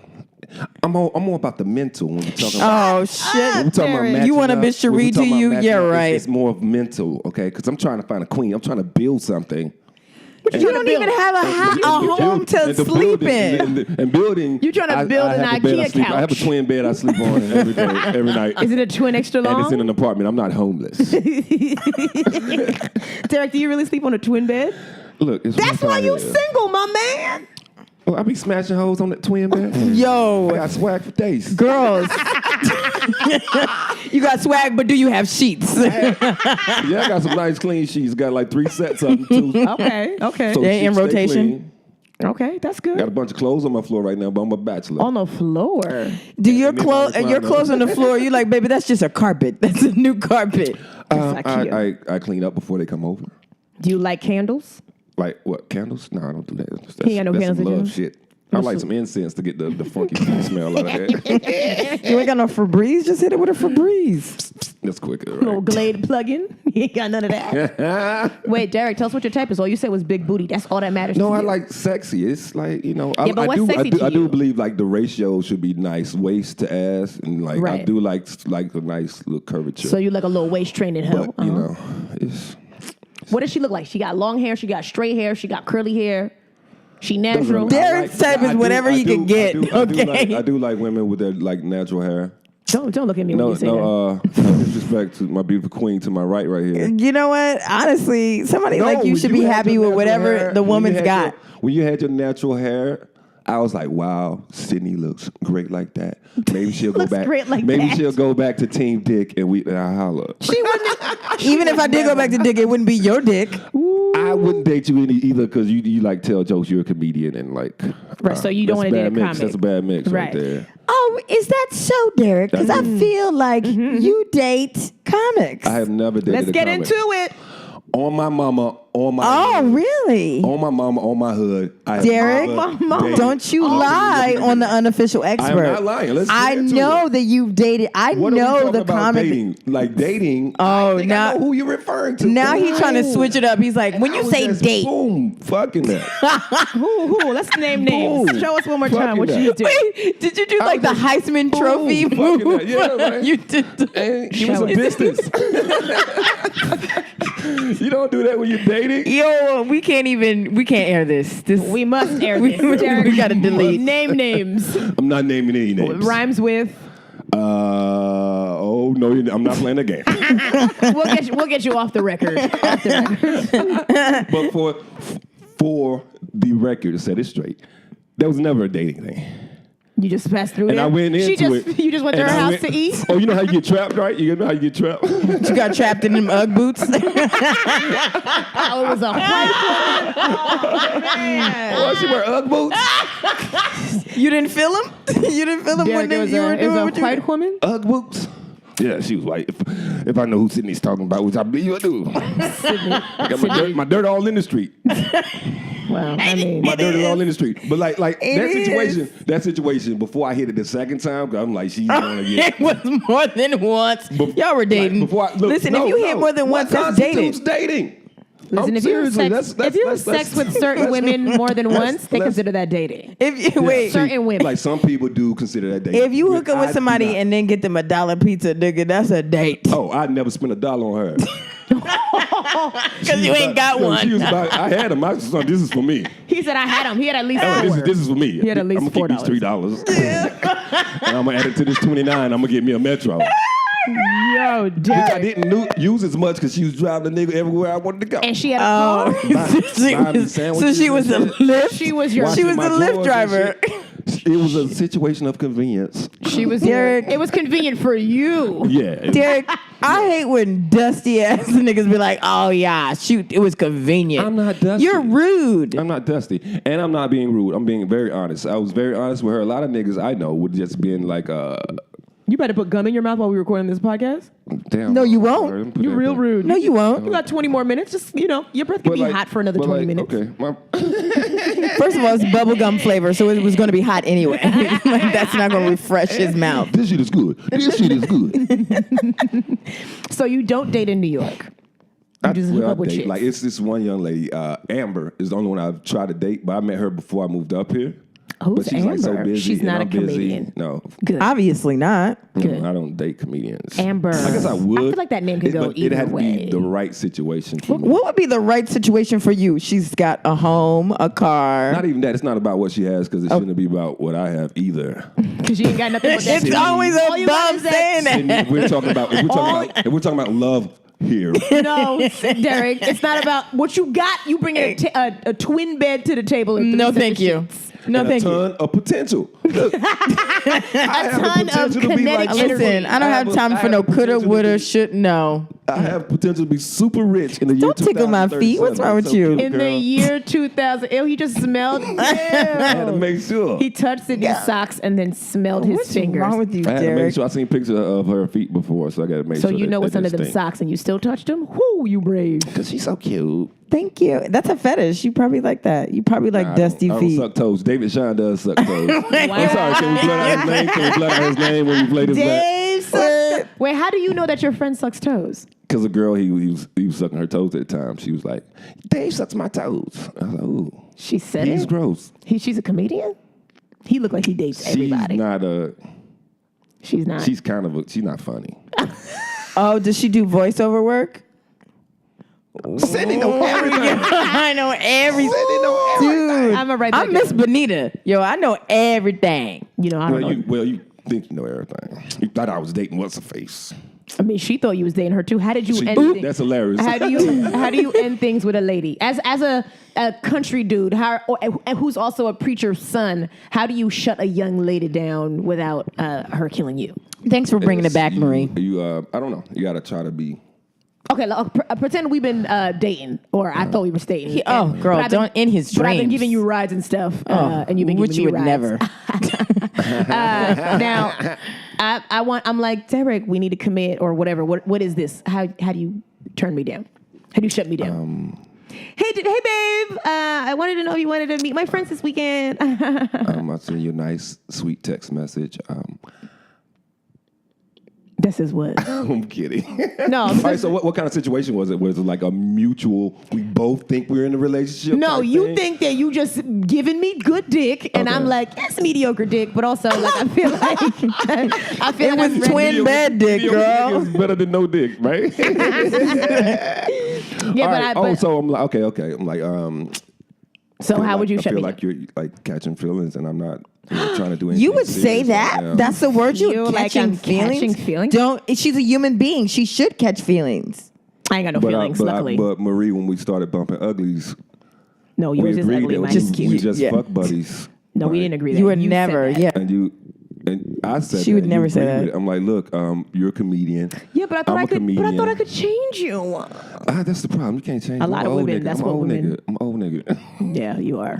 C: I'm more about the mental when we're talking about.
B: Oh shit!
C: We're talking about
A: Derrick.
C: matching
B: You want a
C: up.
B: bitch to
C: When we're
B: read to
C: talking about
B: you?
C: matching
B: Yeah,
C: up,
B: right.
C: It's more of mental, okay? Because I'm trying to find a queen. I'm trying to build something.
B: You don't even have a home to sleep in.
C: And building.
A: You trying to build
C: I
A: an
C: have a bed I
A: IKEA
C: sleep- I have a
A: couch.
C: twin bed I sleep on every day, every night.
A: Is it a twin extra
C: and it's in
A: long?
C: an apartment. I'm not homeless.
A: Derrick, do you really sleep on a twin bed?
C: Look, it's
A: That's why you
C: single.
A: single, my man.
C: Well, I be smashing hoes on that twin bed. I
B: Yo,
C: got swag for days.
B: girls, you got swag, but do you have sheets?
C: Yeah, I got some nice clean sheets. Got like 3 sets of them too.
A: Okay.
C: So
B: They in
C: sheets stay
B: rotation?
C: clean.
A: Okay, that's good.
C: Got a bunch of clothes on my floor right now, but I'm a bachelor.
A: On the floor.
B: Do your
C: Maybe
B: clothes?
C: I'll
B: Your
C: climb
B: clothes
C: up.
B: on the floor? You like, baby? That's just a carpet. That's a new carpet.
C: I clean up before they come over.
A: Do you like candles?
C: Like what? Candles? No, I don't do that. That's,
A: He ain't no
C: that's
A: candles
C: some
A: in
C: love
A: yours?
C: shit. I like some incense to get the funky smell out of that.
B: You ain't got no Febreze? Just hit it with a Febreze.
C: That's quicker,
A: Little
C: right?
A: Glade plug-in? You ain't got none of that. Wait, Derrick, tell us what your type is. All you said was big booty. That's all that matters
C: No,
A: to
C: I
A: you.
C: like sexy. It's like, you know,
A: Yeah, but what's sexy to
C: I do
A: you?
C: believe like the ratio should be nice, waist to ass, and like I
A: Right.
C: do like a nice little curvature.
A: So you like a little waist training hoe.
C: but you know, it's
A: What does she look like? She got long hair, she got straight hair, she got curly hair. She natural.
C: doesn't- I
B: Derrick's type is whatever he can get, okay?
C: I do like women with their like natural hair.
A: Don't look at me when
C: No,
A: you say that.
C: no disrespect to my beautiful queen to my right here.
B: You know what? Honestly, somebody
C: No,
B: like you
C: when
B: should be
C: had
B: happy
C: your
B: with
C: natural
B: whatever
C: hair-
B: the
C: when you
B: woman's
C: had
B: got.
C: your- when you had your natural hair, I was like, wow, Sydney looks great like that. Maybe she'll go
A: Looks
C: back.
A: great like
C: maybe
A: that.
C: she'll go back to Team Dick and I holla.
A: She wouldn't.
B: Even if I did go back to dick, it wouldn't be your dick.
C: I wouldn't date you either because you like tell jokes. You're a comedian and like.
A: Right, so you don't
C: that's
A: wanna date a
C: bad mix.
A: comic.
C: That's a bad mix right
A: Right.
C: there.
B: Oh, is that so, Derrick? Because I feel like you date comics.
C: I have never dated
A: Let's
C: a
A: get
C: comic.
A: into it.
C: On my mama, on my
B: Oh,
C: hood,
B: really?
C: on my mama, on my hood. I have
B: Derrick,
C: never
A: mama.
C: dated-
B: Don't you lie on the unofficial expert.
C: not lying. Let's get
B: I
C: into
B: know
C: it.
B: that you've dated. I
C: What are we
B: know
C: talking
B: the
C: about
B: comic.
C: dating? Like dating.
B: Oh,
C: I think
B: now-
C: I know who you're referring to.
B: Now he's trying to
C: Ooh.
B: switch it up. He's like, when
C: I
B: you
C: was
B: say
C: just,
B: date.
C: boom, fucking that.
A: Who? Let's name names.
C: Boom.
A: Show us one more time
C: Fucking
A: what
C: that.
A: you did.
B: Wait, did you do
C: I
B: like the
C: was
B: Heisman Trophy
C: fucking
B: move?
C: that. Yeah, man.
B: You did.
C: And give me
A: Show
C: some
A: it.
C: business. You don't do that when you're dating.
B: Yo, we can't air this.
A: We must air this.
B: We
A: Derrick,
B: gotta delete.
A: Name names.
C: I'm not naming any names.
A: Rhymes with.
C: Oh no, I'm not playing the game.
A: We'll get you off the record. Off the record.
C: But for the record, to set it straight, that was never a dating thing.
A: You just passed through
C: And
A: there.
C: I went into it.
A: You just went to
C: and
A: her
C: I
A: house
C: went-
A: to eat.
C: Oh, you know how you get trapped, right? You know how you get trapped.
B: You got trapped in them Ugg boots.
A: Oh, it was a white woman. Man.
C: Oh, she wear Ugg boots.
B: You didn't feel him? You didn't feel him
A: Derrick,
B: when
A: it was
B: you were
A: a
B: doing what you
A: white woman.
C: Ugg boots. Yeah, she was white. If I know who Sydney's talking about, which I believe I do. I got my dirt all in the street.
A: Well, I mean,
C: My dirt is all in the street. But like that
B: is.
C: situation, before I hit it the second time, 'cause I'm like, she's gonna get.
B: It was more than once. Y'all were dating.
C: Like, before I, look,
B: Listen,
C: no,
B: if you hit
C: no.
B: more than
C: What
B: once, that's dating.
C: constitutes dating.
A: listen, if you have sex with certain women more than once, they consider that dating.
B: If you wait,
A: Certain women.
C: Like some people do consider that dating.
B: if you hook up
C: I
B: with
C: do
B: somebody
C: not.
B: and then get them $1 pizza, nigga, that's a date.
C: Oh, I'd never spend $1 on her.
B: Because you ain't got one.
C: She was about, I had them. I was like, this is for me.
A: He said I had him. He had at least
C: Oh,
A: four.
C: this is for me.
A: He had at least
C: I'm gonna keep these $3. And I'm gonna add it to this $29. I'm gonna get me a Metro.
A: Yo,
C: Which I
A: Derrick.
C: didn't use as much because she was driving the nigga everywhere I wanted to go.
A: And she had a car.
B: So she was a Lyft.
A: She was your.
B: She was the Lyft driver.
C: It was a situation of convenience.
A: She was
B: Derrick.
A: It was convenient for you.
C: Yeah.
B: Derrick, I hate when dusty ass niggas be like, oh yeah, shoot, it was convenient.
C: I'm not dusty.
B: You're rude.
C: I'm not dusty. And I'm not being rude. I'm being very honest. I was very honest with her. A lot of niggas I know would just been like,
A: You better put gum in your mouth while we're recording this podcast.
C: damn.
B: No, you won't.
A: You're real rude.
B: No, you won't.
A: You got 20 more minutes. Just, your breath can be hot for another 20 minutes.
C: Okay.
B: First of all, it's bubblegum flavor, so it was going to be hot anyway. Like, that's not going to refresh his mouth.
C: This shit is good. This shit is good.
A: So you don't date in New York. You just hook up with chicks.
C: Like, it's this one young lady, Amber, is the only one I've tried to date, but I met her before I moved up here.
A: Who's
C: But she's like so
A: Amber?
C: busy.
A: She's
C: and
A: not
C: I'm
A: a comedian.
C: Busy. No.
A: Good.
B: Obviously not.
A: Good.
C: I don't date comedians.
A: Amber.
C: I guess I would.
A: I feel like that name could go
C: but
A: either
C: it had to
A: way.
C: be the right situation for me.
B: What would be the right situation for you? She's got a home, a car.
C: Not even that. It's not about what she has because it shouldn't be about what I have either.
A: Because you ain't got nothing but that.
B: It's always
A: All you got
B: above
A: is that-
B: saying that.
C: And if we're talking about love here.
A: No, Derrick, it's not about what you got. You bring a twin bed to the table. And
B: No,
A: three
B: thank
A: separate
B: you.
A: sheets.
B: No,
C: and
B: thank
C: a
B: you.
C: ton of potential. Look, I have
A: ton
C: the
A: of
C: potential to be like
A: kinetic energy.
B: Listen, I don't have time for no coulda, woulda, should no.
C: I have potential to be super rich in the year
B: Don't tickle my feet. What's wrong with you?
A: In the year 2000, he just smelled.
C: I had to make sure.
A: He touched Sydney's socks and then smelled his
B: What's
A: fingers.
B: wrong with you,
C: I had to make
B: Derrick?
C: sure I seen pictures of her feet before, so I got to make
A: So
C: sure.
A: you know what's under them socks, and you still touched them? Whoo, you brave.
C: Because she's so cute.
B: Thank you. That's a fetish. You probably like that. You probably like dusty
C: I
B: feet.
C: don't suck toes. David Sean does suck toes. I'm sorry. Can we blurt out his name? Can we blurt out his name when we play this back?
A: Dave sucks. Wait, how do you know that your friend sucks toes?
C: Because a girl, he was sucking her toes at the time. She was like, Dave sucks my toes. I was like, ooh.
A: She said
C: He's
A: it.
C: gross.
A: She's a comedian? He looked like he dates everybody.
C: She's not a...
A: She's not.
C: She's kind of a... She's not funny.
B: Oh, does she do voiceover work?
C: Cindy know everything.
B: I know everything.
C: Cindy know everything.
B: Dude,
A: I'm a right
B: I'm
A: back
B: Miss
A: down.
B: Bonita. Yo, I know everything.
A: I don't know.
C: Well, you think you know everything. You thought I was dating what's her face.
A: I mean, she thought you was dating her too. How did you
C: She
A: end
C: did.
A: things?
C: That's hilarious.
A: How do you end things with a lady? As a country dude, and who's also a preacher's son, how do you shut a young lady down without her killing you?
B: Thanks for bringing it back, Marie.
C: I don't know. You got to try to be...
A: Okay, pretend we've been dating, or I thought we were dating.
B: Girl,
A: but I've been-
B: don't in his
A: But I've been
B: dreams.
A: giving you rides and stuff, and you've been
B: which
A: giving
B: you
A: me
B: would
A: rides.
B: never.
A: Now, I'm like, Derrick, we need to commit or whatever. What is this? How do you turn me down? How do you shut me down? Hey, babe. I wanted to know if you wanted to meet my friends this weekend.
C: I'll send you a nice, sweet text message.
A: This is what.
C: I'm kidding.
A: No.
C: All right, so what kind of situation was it? Was it like a mutual, we both think we're in a relationship?
A: No,
C: type
A: you
C: thing?
A: think that you just giving me good dick, and
C: Okay.
A: I'm like, it's mediocre dick, but also like I feel like
B: It was twin bed dick, girl.
C: It's better than no dick, right?
A: Yeah,
C: All
A: but
C: right.
A: I.
C: So I'm like, okay. I'm like,
A: So how would you
C: I
A: shut
C: feel
A: me
C: like
A: down?
C: you're like catching feelings, and I'm not trying to do anything.
B: You would say
C: serious
B: that?
C: right now.
B: That's the word
A: You
B: you're
A: like
B: catching
A: I'm
B: feelings?
A: catching feelings?
B: Don't. She's a human being. She should catch feelings.
A: I ain't got no feelings, luckily.
C: But Marie, when we started bumping uglies,
A: No,
C: we
A: yours is
C: agreed
A: ugly.
C: that
A: Mine
C: we
A: is cute.
C: just
B: Yeah.
C: fuck buddies.
A: No, we
C: Right.
A: didn't agree that.
B: You would
A: said
B: never.
A: that.
B: Yeah.
C: And I said
B: She would
C: that,
B: never
C: you
B: say
C: agreed
B: that.
C: with it. I'm like, look, you're a comedian.
A: Yeah, but I thought
C: I'm
A: I
C: a
A: could. But I
C: comedian.
A: thought I could change you.
C: That's the problem. You can't change.
A: A lot
C: I'm
A: of
C: old
A: women,
C: nigga.
A: that's
C: I'm
A: what
C: old
A: women-
C: nigga. I'm old nigga.
A: Yeah, you are.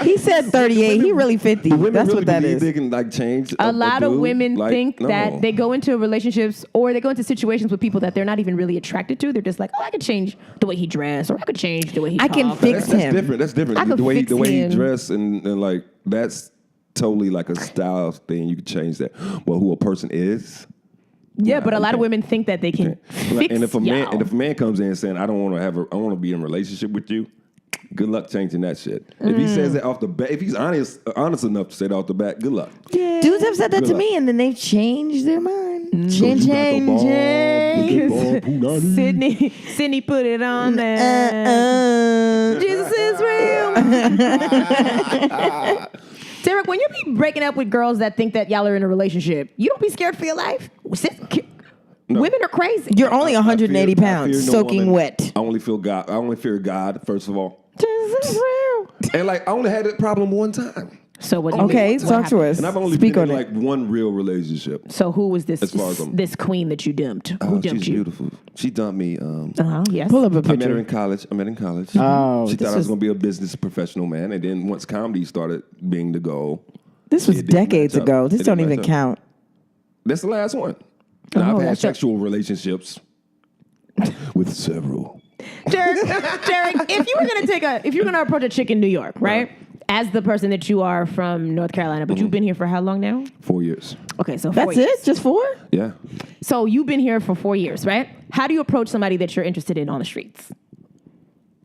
B: He said 38. He really 50.
C: Women
B: That's
C: really
B: what that
C: believe
B: is.
C: they can like change.
A: A lot of
C: dude.
A: women
C: Like,
A: think
C: no.
A: that they go into relationships or they go into situations with people that they're not even really attracted to. They're just like, oh, I could change the way he dressed, or I could change the way he
B: I can
A: talks.
B: fix
C: That's
B: him.
C: different. That's different.
A: I could
C: The way
A: fix
C: he
A: him.
C: dressed and like that's totally like a style thing. You can change that. Well, who a person is.
A: Yeah, but a
C: you
A: lot of
C: can't.
A: women think that they can fix
C: And if a man
A: y'all.
C: a man comes in saying I want to be in a relationship with you, good luck changing that shit. If he says that off the bat, if he's honest enough to say that off the bat, good luck.
B: Dudes have said that
C: Good
B: to
C: luck.
B: me, and then they've changed their mind. Ching, ching, ching.
A: Sydney put it on there. Jesus is real. Derrick, when you be breaking up with girls that think that y'all are in a relationship, you don't be scared for your life?
C: No.
A: Women are crazy.
B: You're only 180
C: I fear
B: pounds,
C: no
B: soaking
C: woman.
B: wet.
C: I only fear God, first of all.
A: Jesus is real.
C: And like, I only had that problem one time.
A: So what?
B: Okay,
A: what
B: talk to
A: happened?
B: us.
C: And I've only
B: Speak
C: been
B: on
C: in
B: it.
C: like one real relationship.
A: So who was this?
C: As far as
A: This queen that you dumped? Who dumped
C: she's
A: you?
C: beautiful. She dumped me.
A: Yes.
B: Pull up a
C: I met her
B: picture.
C: in college.
B: Oh,
C: she
B: this
C: thought I was
B: was-
C: going to be a business professional, man. And then once comedy started being the goal,
B: This was
C: it didn't
B: decades
C: match up.
B: ago. This
C: It
B: don't
C: didn't
B: even
C: match up.
B: count.
C: That's the last one. Now, I've had
A: that's a-
C: sexual relationships with several.
A: Derrick, if you were gonna approach a chick in New York, right? As the person that you are from North Carolina, but you've been here for how long now?
C: 4 years.
A: Okay, so 4
B: That's
A: years.
B: it? Just 4?
C: Yeah.
A: So you've been here for 4 years, right? How do you approach somebody that you're interested in on the streets?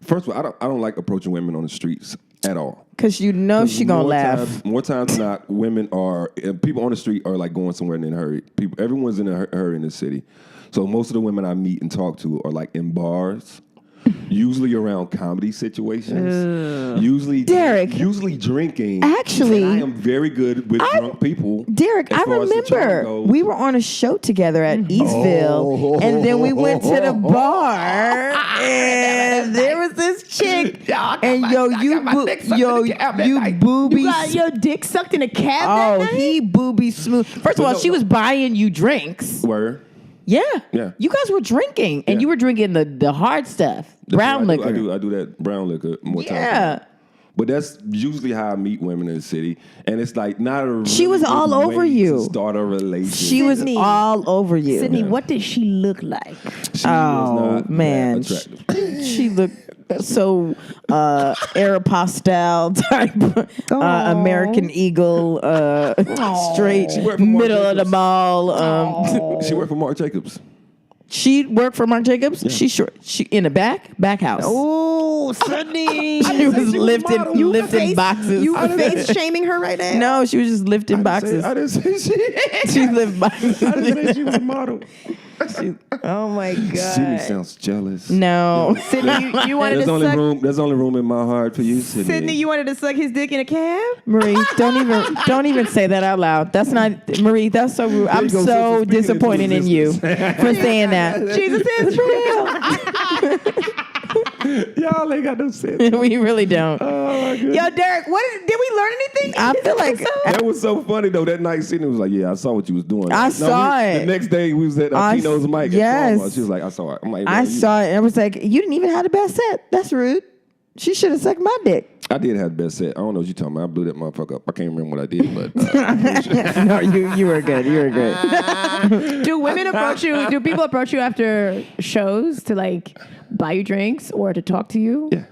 C: First of all, I don't like approaching women on the streets at all.
B: Because you know she gonna laugh.
C: More times than not, women are people on the street are like going somewhere in a hurry. Everyone's in a hurry in the city, so most of the women I meet and talk to are like in bars, usually around comedy situations.
B: Derrick.
C: usually drinking.
B: Actually,
C: and I am very good with drunk people.
B: Derrick,
C: as
B: I
C: far as the charm
B: remember
C: goes.
B: we were on a show together at Eastville, and then we went to the bar, and there was this chick, and you booby.
A: You got your dick sucked in a cab
B: Oh,
A: that night?
B: he booby smooth. First of all, she was buying you drinks.
C: Word.
B: Yeah.
C: Yeah.
B: You guys were drinking, and
C: Yeah.
B: you were drinking the hard stuff, brown liquor.
C: I do that brown liquor more times.
B: Yeah.
C: But that's usually how I meet women in the city, and it's like not a.
B: She was
C: really
B: all
C: good
B: over
C: way
B: you.
C: To start a relationship.
B: She was
A: Sydney.
B: all over you.
A: Sydney, what did she look like?
C: She
B: Oh,
C: was not
B: man.
C: that attractive.
B: She looked so Aeropostale type, American Eagle, straight
C: worked for Marc
B: middle of the
C: Jacobs.
B: mall.
C: She worked for Marc Jacobs.
B: She worked for Marc Jacobs. She short. She in the back house.
A: Oh, Sydney.
B: She was lifting boxes.
A: You face shaming her right now?
B: No, she was just lifting boxes.
C: I didn't say she.
B: She lifted boxes.
C: I didn't say she was a model.
A: Oh my
C: Sydney
A: God.
C: sounds jealous.
B: No.
A: Sydney, you wanted
C: There's
A: to
C: only
A: suck.
C: room. There's only room in my heart for you, Sydney.
A: Sydney, you wanted to suck his dick in a cab?
B: Marie, don't even say that out loud. That's not Marie. That's so rude. I'm
C: you go,
B: so
C: sister. Speaking
B: disappointed
C: into
B: in you
C: existence.
B: for saying that.
A: Jesus is real.
C: Y'all ain't got no sense.
B: We really don't.
C: Oh my goodness.
A: Yo, Derrick, did we learn anything?
B: I feel like
C: That was so funny though. That night, Sydney was like, "Yeah, I saw what you was doing."
B: I saw it.
C: The next day, we was at Tino's mic.
B: yes.
C: At she was like, "I saw it." I'm like,
B: I
C: "Well, you-"
B: saw it and I was like, you didn't even have the best set. That's rude. She should have sucked my dick.
C: I did have the best set. I don't know what you talking about. I blew that motherfucker up. I can't remember what I did, but
B: No, you were good. You were good.
A: Do women approach you? Do people approach you after shows to like buy you drinks or to talk to you?
C: yeah.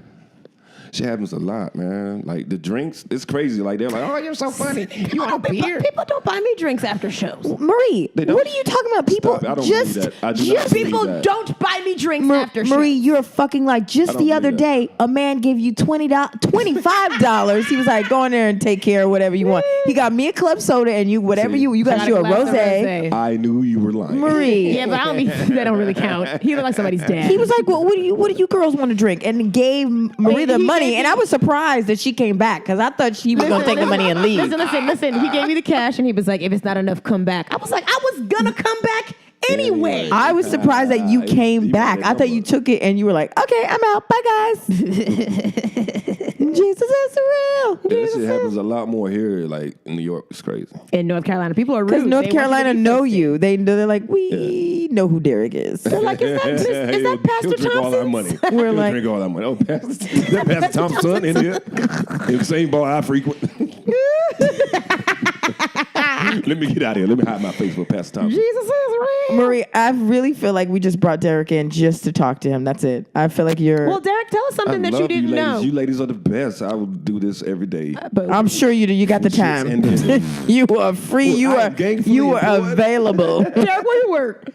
C: Shit happens a lot, man. Like the drinks, it's crazy. Like they're like, "Oh, you're so funny. You want a beer?"
A: People don't buy me drinks after shows.
B: Marie,
C: They don't?
B: what are you talking about? People
C: Stop. I don't
B: just
C: believe that. I do not believe
A: People
C: that.
A: don't buy me drinks after shows.
B: Marie, you're a fucking like. Just
C: I don't
B: the other
C: believe
B: day, a man gave you $25. He was like, "Go in there and take care of whatever you want." He got me a club soda and you whatever
C: See,
B: you got you a
A: glass of
B: rosé.
C: I knew you were lying.
B: Marie,
A: Yeah, but I don't mean that don't really count. He looked like somebody's dad.
B: he was like, "Well, what do you girls want to drink?" And gave Marie the
A: He
B: money,
A: gave
B: and I was surprised that she came back because I thought she was gonna take the money and leave.
A: Listen. He gave me the cash and he was like, if it's not enough, come back. I was like, I was gonna come back anyway.
B: I was surprised that you came
C: you
B: back.
C: made
B: I thought you took it and you were like, "Okay, I'm out. Bye, guys." Jesus is real.
C: Yeah, that shit happens a lot more here. Like in New York, it's crazy.
A: In North Carolina, people are rude.
B: Because North
A: They want you to
B: Carolina
A: be
B: know
A: festive.
B: you. They're like, we know who Derrick is.
A: They're like, is that Pastor
C: He'll drink all our
A: Thompson?
C: money.
B: We're
C: He'll
B: like-
C: drink all our money. Oh, Pastor Thompson in here. In the same bar I frequent. Let me get out of here. Let me hide my face with Pastor Thompson.
A: Jesus is real.
B: Marie, I really feel like we just brought Derrick in just to talk to him. That's it. I feel like you're.
A: Well, Derrick, tell us something that you didn't
C: ladies.
A: know.
C: You ladies are the best. I will do this every day.
B: I'm sure you do. You got the time.
C: And then-
B: You are free.
C: Well,
B: You
C: I
B: are.
C: am gainfully
B: You are
C: employed.
B: available.
A: Derrick, where you work?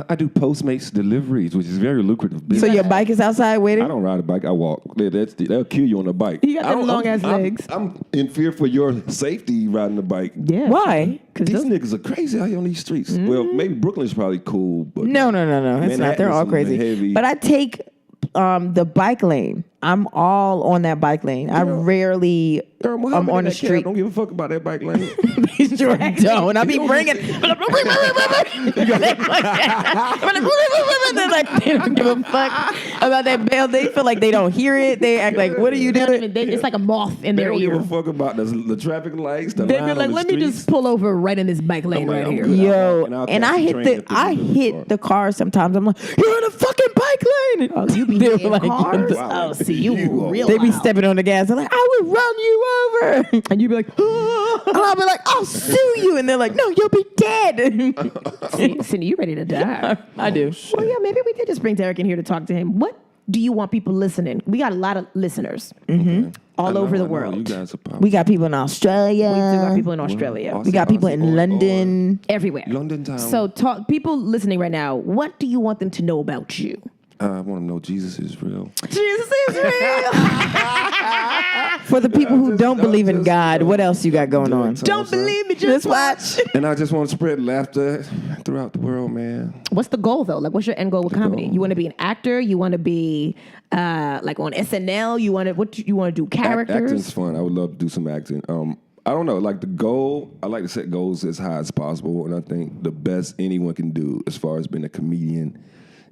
C: I do Postmates deliveries, which is very lucrative
B: So
C: business.
B: your bike is outside
C: I
B: waiting.
C: don't ride a bike. I walk. They'll kill you on a bike.
A: You got them
C: I don't-
A: long-ass legs.
C: I'm in fear for your safety riding a bike.
A: Yeah.
B: Why? Why?
C: These niggas are crazy out here on these streets. Well, maybe Brooklyn's probably cool, but
B: No. It's not. They're all
C: Manhattan's
B: crazy.
C: heavy.
B: But I take the bike lane. I'm all on that bike lane. I rarely
C: Girl, Muhammad
B: I'm on
C: in
B: the
C: that cab
B: street.
C: don't give a fuck about that bike lane.
B: Sure don't. I be bringing. They're like, they don't give a fuck about that bell. They feel like they don't hear it. They act like, what are you doing?
A: It's like a moth in
C: They
A: their
C: don't give
A: ear.
C: a fuck about the traffic lights. The
A: They'd
C: line
A: be
C: on
A: like,
C: the
A: let me
C: streets.
A: just pull over right in this bike lane
C: like,
A: right
C: I'm
A: here.
C: good.
B: Yo,
C: And I'll
B: and
C: catch
B: I
C: the
B: hit
C: train
B: the
C: and put
B: I
C: it in the car.
B: hit the car sometimes. I'm like, you're in a fucking bike lane.
A: Oh, you be
B: They were
A: hitting
B: like,
A: cars?
C: Wow.
A: Oh, see, you
C: You
A: real
B: They be
A: wild.
B: stepping on the gas. They're like, I will run you over.
A: And you be like,
B: And I'll be like, I'll sue you. And they're like, no, you'll be dead.
A: Cindy, you ready to die?
B: I do.
A: Well, yeah, maybe we did just bring Derrick in here to talk to him. What do you want people listening? We got a lot of listeners all over the
C: I know,
A: world.
C: You guys are powerful.
B: We got people in Australia.
A: We still got people in Australia.
C: Awesome.
B: We got people in London.
A: Everywhere.
C: London town.
A: So people listening right now, what do you want them to know about you?
C: I want to know Jesus is real.
A: Jesus is real.
B: For the people who don't believe in God, what else you got going on?
A: Don't believe me, just watch.
C: And I just want to spread laughter throughout the world, man.
A: What's the goal though? Like, what's your end goal with comedy?
C: goal?
A: You want to be an actor? You want to be like on SNL? You want to do characters?
C: Acting's fun. I would love to do some acting. I don't know. Like the goal, I like to set goals as high as possible, and I think the best anyone can do as far as being a comedian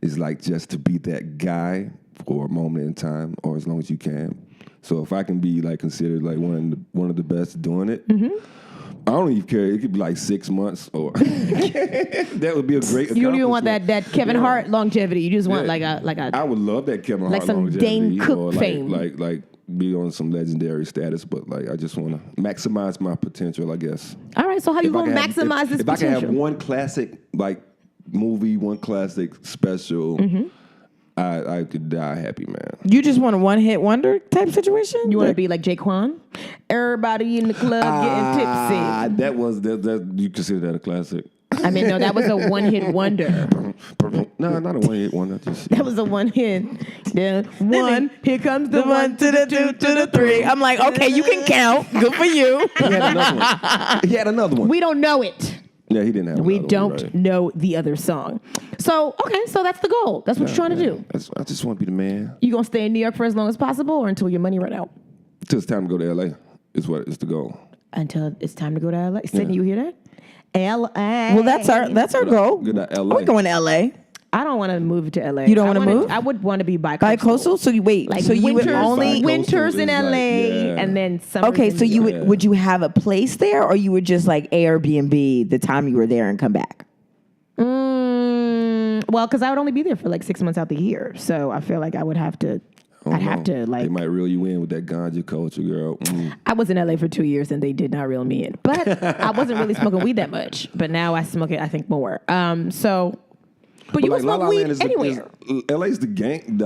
C: is like just to be that guy for a moment in time, or as long as you can. So if I can be like considered like one of the best doing it, I don't even care. It could be like 6 months, or that would be a great.
A: You don't even want that
C: accomplishment.
A: Kevin
C: Yeah.
A: Hart longevity. You just want
C: Yeah.
A: like a
C: I would love that Kevin Hart
A: Like some
C: longevity,
A: Dane Cook
C: or
A: fame.
C: like be on some legendary status, but like I just want to maximize my potential, I guess.
A: All right. So how you
C: If I
A: gonna
C: can have-
A: maximize this
C: if I can
A: potential?
C: have one classic like movie, one classic special, I could die happy, man.
B: You just want a one-hit wonder type situation?
A: You want to be like Jaquan? Everybody in the club getting
C: That was that you consider that a classic?
A: tipsy. I mean, no, that was a one-hit wonder.
C: No, not a one-hit wonder. Just
A: That was a one-hit. Yeah, one. Here comes the
B: The one to the two to the three. I'm like, okay, you can count. Good for you.
C: he had another one. He had another one.
A: We don't know it.
C: Yeah, he didn't have.
A: We
C: another
A: don't
C: one, right?
A: know the other song. So, okay, so that's the goal. That's what you're trying to do.
C: I just want to be the man.
A: You gonna stay in New York for as long as possible, or until your money run out?
C: Till it's time to go to LA. Is what is the goal.
A: Until it's time to go to LA. Sydney, you hear that? LA.
B: Well, that's our goal.
C: Good at LA.
B: We're going to LA.
A: I don't want to move to LA.
B: You don't
A: I
B: wanna move?
A: I would want to be bi-coastal.
B: Bi-coastal? So you wait.
A: Like
B: so you would
A: winters,
B: only.
A: winters in
C: Bi-coastal is
A: LA,
C: like, yeah.
A: and then summer.
B: Okay, so you
C: Yeah.
B: would you have a place there, or you would just like Airbnb the time you were there and come back?
A: Well, because I would only be there for like 6 months out the year, so I feel like I would have to. I'd have to
C: They
A: like.
C: might reel you in with that ganja culture, girl.
A: I was in LA for 2 years and they did not reel me in, but I wasn't really smoking weed that much. But now I smoke it, I think, more. But you can
C: La
A: smoke
C: La
A: weed
C: Land is
A: anywhere.
C: LA's the gang,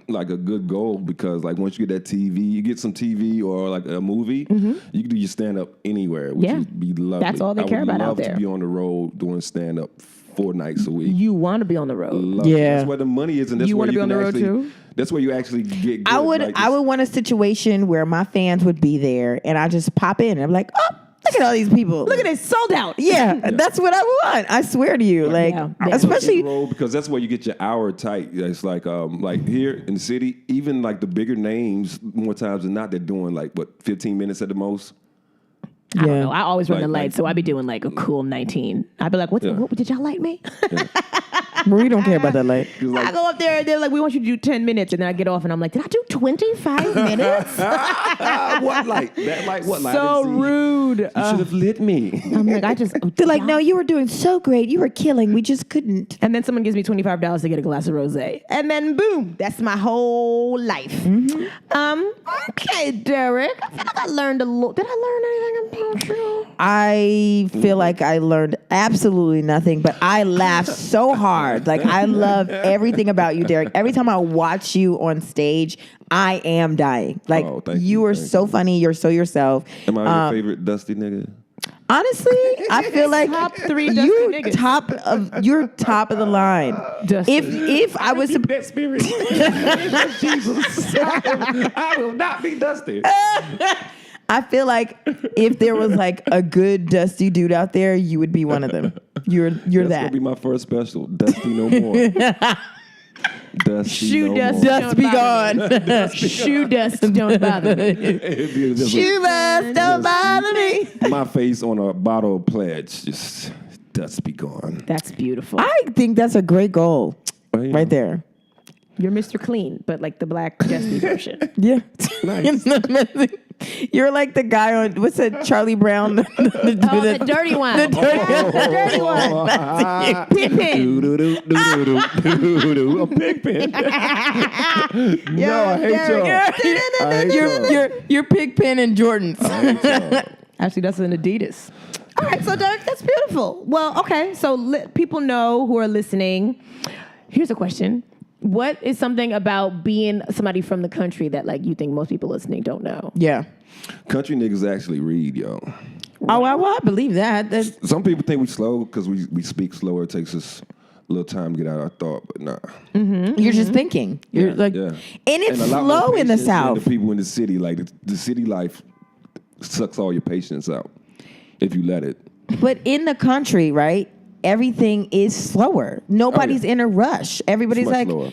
C: like a good goal, because like once you get that TV, you get some TV or like a movie, you can do your stand up anywhere, which
A: Yeah.
C: would be lovely.
A: That's all they care about out
C: I would love
A: there.
C: to be on the road doing stand up 4 nights a week.
A: You want to be on the road.
C: Love it.
B: Yeah.
C: That's where the money is, and that's
A: You
C: where
A: wanna
C: you
A: be on
C: can
A: the road
C: actually,
A: too?
C: That's where you actually get good.
B: I would
C: Like,
B: want a situation where my fans would be there and I just pop in and I'm like, oh, look at all these people.
A: Look at this, sold out.
B: Yeah, that's what I want. I swear to you. Like,
A: Yeah.
B: especially
C: road, because that's where you get your hour tight. It's like here in the city, even like the bigger names, more times than not, they're doing like 15 minutes at the most.
A: I don't know. I always run the
C: Like-
A: lights, so I'd be doing like a cool 19. I'd be like, what did y'all light me?
B: we don't care about that. Like,
A: I go up there and they're like, we want you to do 10 minutes. And then I get off and I'm like, did I do 25 minutes?
C: What light? That light? What light?
A: So rude.
C: You should have lit me.
A: I'm like, I just.
B: they're like, no, you were doing so great. You were killing. We just couldn't.
A: And then someone gives me $25 to get a glass of rosé, and then boom, that's my whole life. Okay, Derrick. I feel like I learned a lot. Did I learn anything about you?
B: I feel like I learned absolutely nothing, but I laughed so hard. Like, I love everything about you, Derrick. Every time I watch you on stage, I am dying. Like,
C: Oh, thank
B: you
C: you,
B: are
C: thank
B: so funny. You're so yourself.
C: Am I your favorite dusty nigga?
B: Honestly, I feel like
A: Top 3 dusty
B: you're
A: niggas.
B: you're top of the line.
A: Dusty.
B: If I was to
C: That spirit. Jesus. I will not be dusty.
B: I feel like if there was like a good dusty dude out there, you would be one of them. You're
C: That's
B: that.
C: gonna be my first special. Dusty no more. Dusty
A: Shoe
C: no
A: dust.
C: more.
B: Dust be gone.
A: Shoe dust don't bother me.
C: It'd be just
B: Shoe dust don't bother me.
C: my face on a bottle of pledge. Just dust be gone.
A: That's beautiful.
B: I think that's a great goal, right there.
A: You're Mr. Clean, but like the black Dusty version.
B: Yeah.
C: Nice.
B: You're like the guy on, what's that, Charlie Brown?
A: The dirty one.
B: The dirty
A: one. Pippin.
C: A Pigpen. No, I hate y'all. I hate y'all.
B: You're Pigpen and Jordans.
C: I hate y'all.
A: Actually, that's an Adidas. All right, so Derrick, that's beautiful. Well, okay, so people know who are listening. Here's a question. What is something about being somebody from the country that like you think most people listening don't know?
B: Yeah.
C: Country niggas actually read, yo.
B: Oh, well, I believe that.
C: Some people think we slow because we speak slower. It takes us a little time to get out our thought, but nah.
B: You're just thinking. You're and it's
C: a lot more
B: slow in the
C: patience than
B: South.
C: The people in the city, like the city life, sucks all your patience out if you let it.
B: But in the country, right? Everything is slower. Nobody's in a rush. Everybody's
C: Much
B: like,
C: slower.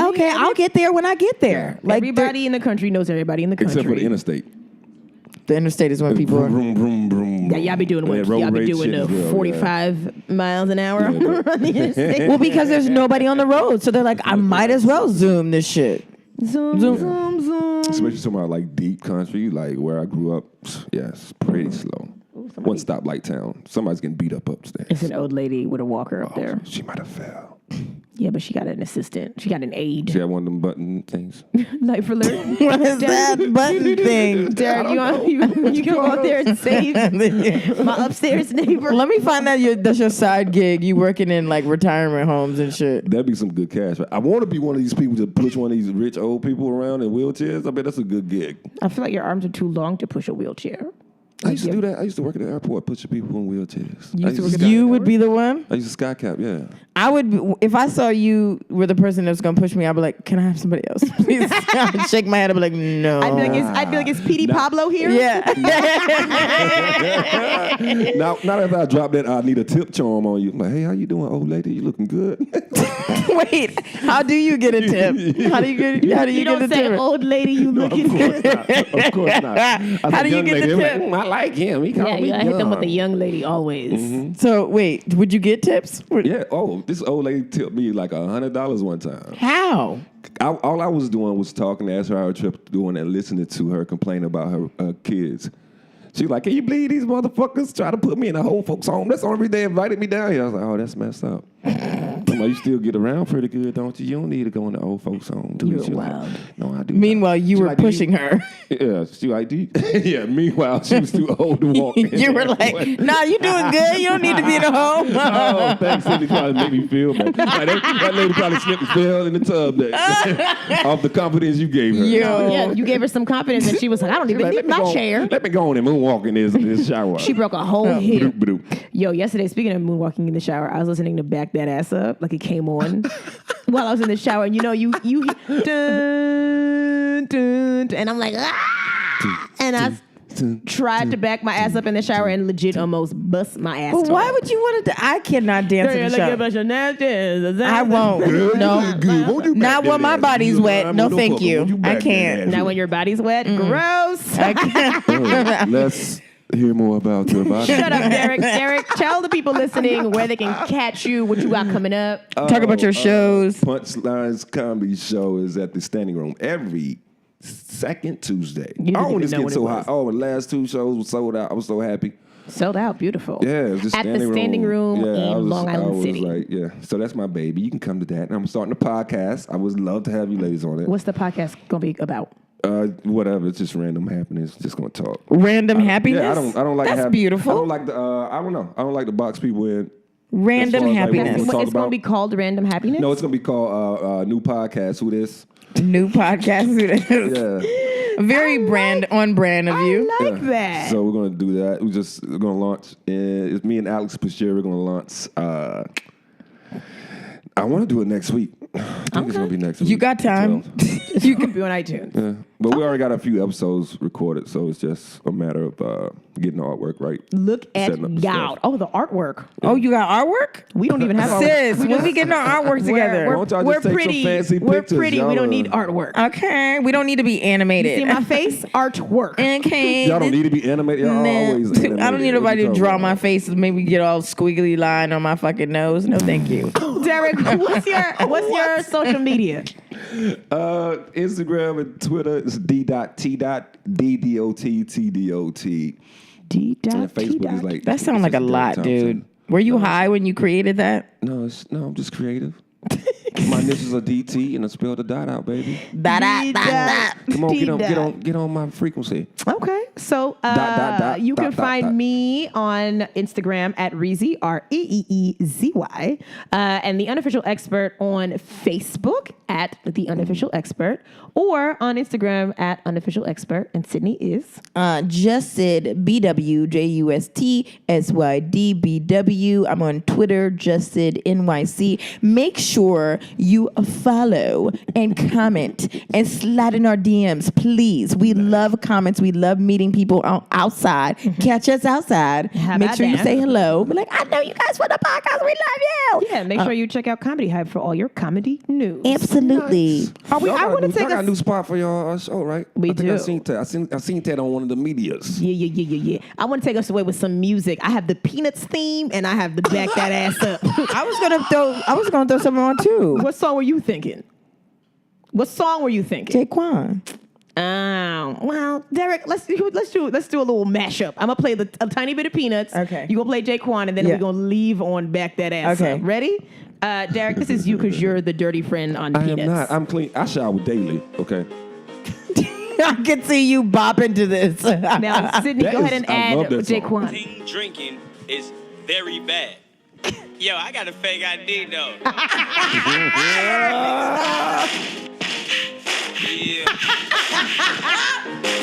B: okay, I'll get there when I get there. Like
A: everybody in the country knows everybody in the country.
C: Except for the interstate.
B: the interstate is when people are.
C: Vroom, vroom, vroom.
A: Yeah, y'all be doing what? Y'all be doing the 45 miles an hour on the interstate.
B: Well, because there's nobody on the road, so they're like, I might as well zoom this shit.
A: Zoom, zoom, zoom, zoom.
C: Especially somewhere like deep country, like where I grew up. Yeah, it's pretty slow. One stoplight town. Somebody's getting beat up upstairs.
A: It's an old lady with a walker up there.
C: She might have fell.
A: Yeah, but she got an assistant. She got an aide.
C: She had one of them button things.
A: Life alert.
B: What is that button thing?
A: Derrick, you go out there and save my upstairs neighbor.
B: Let me find out that's your side gig. You working in like retirement homes and shit.
C: That'd be some good cash. I want to be one of these people to push one of these rich old people around in wheelchairs. I bet that's a good gig.
A: I feel like your arms are too long to push a wheelchair.
C: I used to do that. I used to work at the airport pushing people in wheelchairs.
B: You would be the one?
C: I used to skycap, yeah.
B: I would, if I saw you were the person that was going to push me, I'd be like, can I have somebody else, please? I'd shake my head. I'd be like, no.
A: I'd be like, is P.D. Pablo here?
B: Yeah.
C: Now that I drop that, I need a tip charm on you. I'm like, hey, how you doing, old lady? You looking good?
B: Wait, how do you get a tip? How do you get
A: You
B: a
A: don't say,
B: tip?
A: old lady, you looking good.
C: Of course not.
B: How do you get the tip?
C: I like him. He called me
A: I hit them with
C: young.
A: the young lady always.
B: So wait, would you get tips?
C: Yeah. Oh, this old lady tipped me like $100 one time.
B: How?
C: All I was doing was talking to ask her how her trip doing and listening to her complain about her kids. She was like, can you believe these motherfuckers try to put me in a whole folks home? That's the only reason they invited me down here. I was like, oh, that's messed up. I'm like, you still get around pretty good, don't you? You don't need to go in the old folks home. Do
A: You're
C: you?
A: wild.
C: Like, no, I do.
B: Meanwhile, you
C: She
B: were
C: like, do
B: pushing her.
C: Yeah, she like, do you? Yeah, meanwhile, she was too old to walk.
B: You were like, nah, you doing good. You don't need to be in a home.
C: Oh, thanks, Cindy. Trying to make me feel bad. Like, that lady probably slipped and fell in the tub off the confidence you gave her.
B: Yo.
A: Yeah, you gave her some confidence, and she was like, I don't even
C: Like,
A: need my chair.
C: Let me go on and moonwalk in this shower.
A: She broke a whole hip.
C: Bloop.
A: Yo, yesterday, speaking of moonwalking in the shower, I was listening to Back That Ass Up, like it came on while I was in the shower, and you know, you dun, dun, and I'm like, ah! And I tried to back my ass up in the shower and legit almost bust my ass.
B: But why would you want to? I cannot dance in the shower. I won't.
C: Girl,
B: No.
C: you look good. Won't you back
B: Not
C: that
B: when my
C: ass?
B: body's
C: You
B: wet.
C: lying
B: No,
C: motherfucker.
B: thank you.
C: Won't back
B: I
C: that
B: can't.
C: ass?
A: Now when your body's wet, gross.
B: I can't.
C: Let's hear more about your body.
A: Shut up, Derrick. Derrick, tell the people listening where they can catch you, what you got coming up.
B: Talk about your shows.
C: Punchlines Comedy Show is at the Standing Room every second Tuesday.
A: You didn't
C: Oh, when
A: even
C: it's
A: know
C: getting
A: what
C: so
A: it
C: hot.
A: was.
C: Oh, the last two shows were sold out. I was so happy.
A: Sold out, beautiful.
C: Yeah, it was just
A: at the Standing Room
C: Yeah,
A: in Long Island City.
C: Like, yeah, so that's my baby. You can come to that. And I'm starting a podcast. I would love to have you ladies on it.
A: What's the podcast gonna be about?
C: Whatever. It's just random happenings. Just gonna talk.
B: Random happiness.
C: Yeah, I don't like.
B: That's beautiful.
C: I don't like the. I don't know. I don't like to box people in.
B: Random
C: As far as, like,
B: happiness.
C: what- Talk
A: It's gonna
C: about-
A: be called Random Happiness?
C: No, it's gonna be called new podcast. Who this?
B: New podcast.
C: Yeah.
B: Very on brand of you.
A: I like that.
C: So we're gonna do that. We're gonna launch. It's me and Alex Bashir. We're gonna launch. I want to do it next week. I think it's gonna be next week.
B: You got time.
A: You can be on iTunes.
C: Yeah. But we already got a few episodes recorded, so it's just a matter of getting the artwork right.
A: Look at
C: Setting up the
A: y'all.
C: stuff.
A: Oh, the artwork.
B: Oh, you got artwork?
A: We don't even have
B: Sis,
A: artwork.
B: when we getting our artwork together?
C: Why don't y'all just take some
A: pretty.
C: fancy
A: We're
C: pictures,
A: pretty. We
C: y'all,
A: don't need artwork.
B: Okay, we don't need to be animated.
A: See my face? Artwork.
B: Okay.
C: Y'all don't need to be animated. Y'all always animated.
B: I don't need
C: What
B: nobody
C: you
B: to
C: talking
B: draw
C: about?
B: my face and maybe get all squiggly line on my fucking nose. No, thank you.
A: Derrick, what's your social media?
C: Instagram and Twitter is d.t.ddot. And Facebook is like
B: That sounds like a
C: it's just
B: lot,
C: Derrick
B: dude.
C: Thompson.
B: Were you high when you created that?
C: No, I'm just creative. My initials are DT and I spelled the dot out, baby.
B: Come
C: Come on, get on my frequency.
A: Okay, so you can find me on Instagram at Reezy, REEEZY, and the Unofficial Expert on Facebook at the Unofficial Expert, or on Instagram at Unofficial Expert. And Sydney is
B: Justed BW JUSTSYDBW. I'm on Twitter, Justed NYC. Make sure you follow and comment and slide in our DMs, please. We love comments. We love meeting people outside. Catch us outside. Make sure you say hello. Be like, I know you guys for the podcast. We love you.
A: yeah. Make sure you check out Comedy Hype for all your comedy news.
B: Absolutely.
A: I want to take
C: y'all got a new spot for your show, right?
A: We
C: I think
A: do.
C: I seen that. I seen that on one of the medias.
A: Yeah. I want to take us away with some music. I have the Peanuts theme, and I have the Back That Ass Up.
B: I was gonna throw something on too.
A: What song were you thinking?
B: Jaquan.
A: Well, Derrick, let's do a little mashup. I'm gonna play a tiny bit of Peanuts.
B: Okay.
A: You gonna play Jaquan, and then we're gonna leave on Back That Ass
B: Okay.
A: Up. Ready? Derrick, this is you because you're the dirty friend on
C: I
A: Peanuts.
C: am not. I'm clean. I shower daily. Okay.
B: I can see you bop into this.
A: Now, Sydney,
C: That
A: go ahead
C: is-
A: and
C: I
A: add
C: love that song.
A: Jaquan.
D: Team drinking is very bad. Yo, I got a fake ID though. Yeah.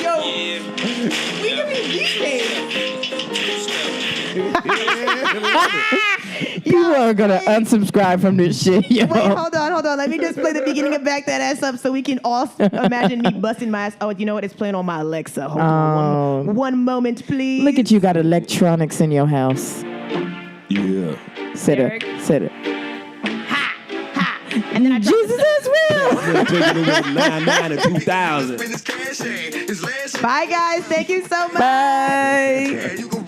A: Yo,
D: Yeah.
A: we can be DJs.
B: People are gonna unsubscribe from this shit, yo.
A: Wait, hold on. Let me just play the beginning of Back That Ass Up so we can all imagine me busting my ass. Oh, you know what? It's playing on my Alexa. Hold on. One moment, please.
B: Look at you, got electronics in your house.
C: Yeah.
B: Sit
A: Derrick.
B: it.
A: And then I drop
B: Jesus is real.
C: Taking it with 99 and 2000.
A: Bye, guys. Thank you so much.
B: Bye.
E: Yeah, you can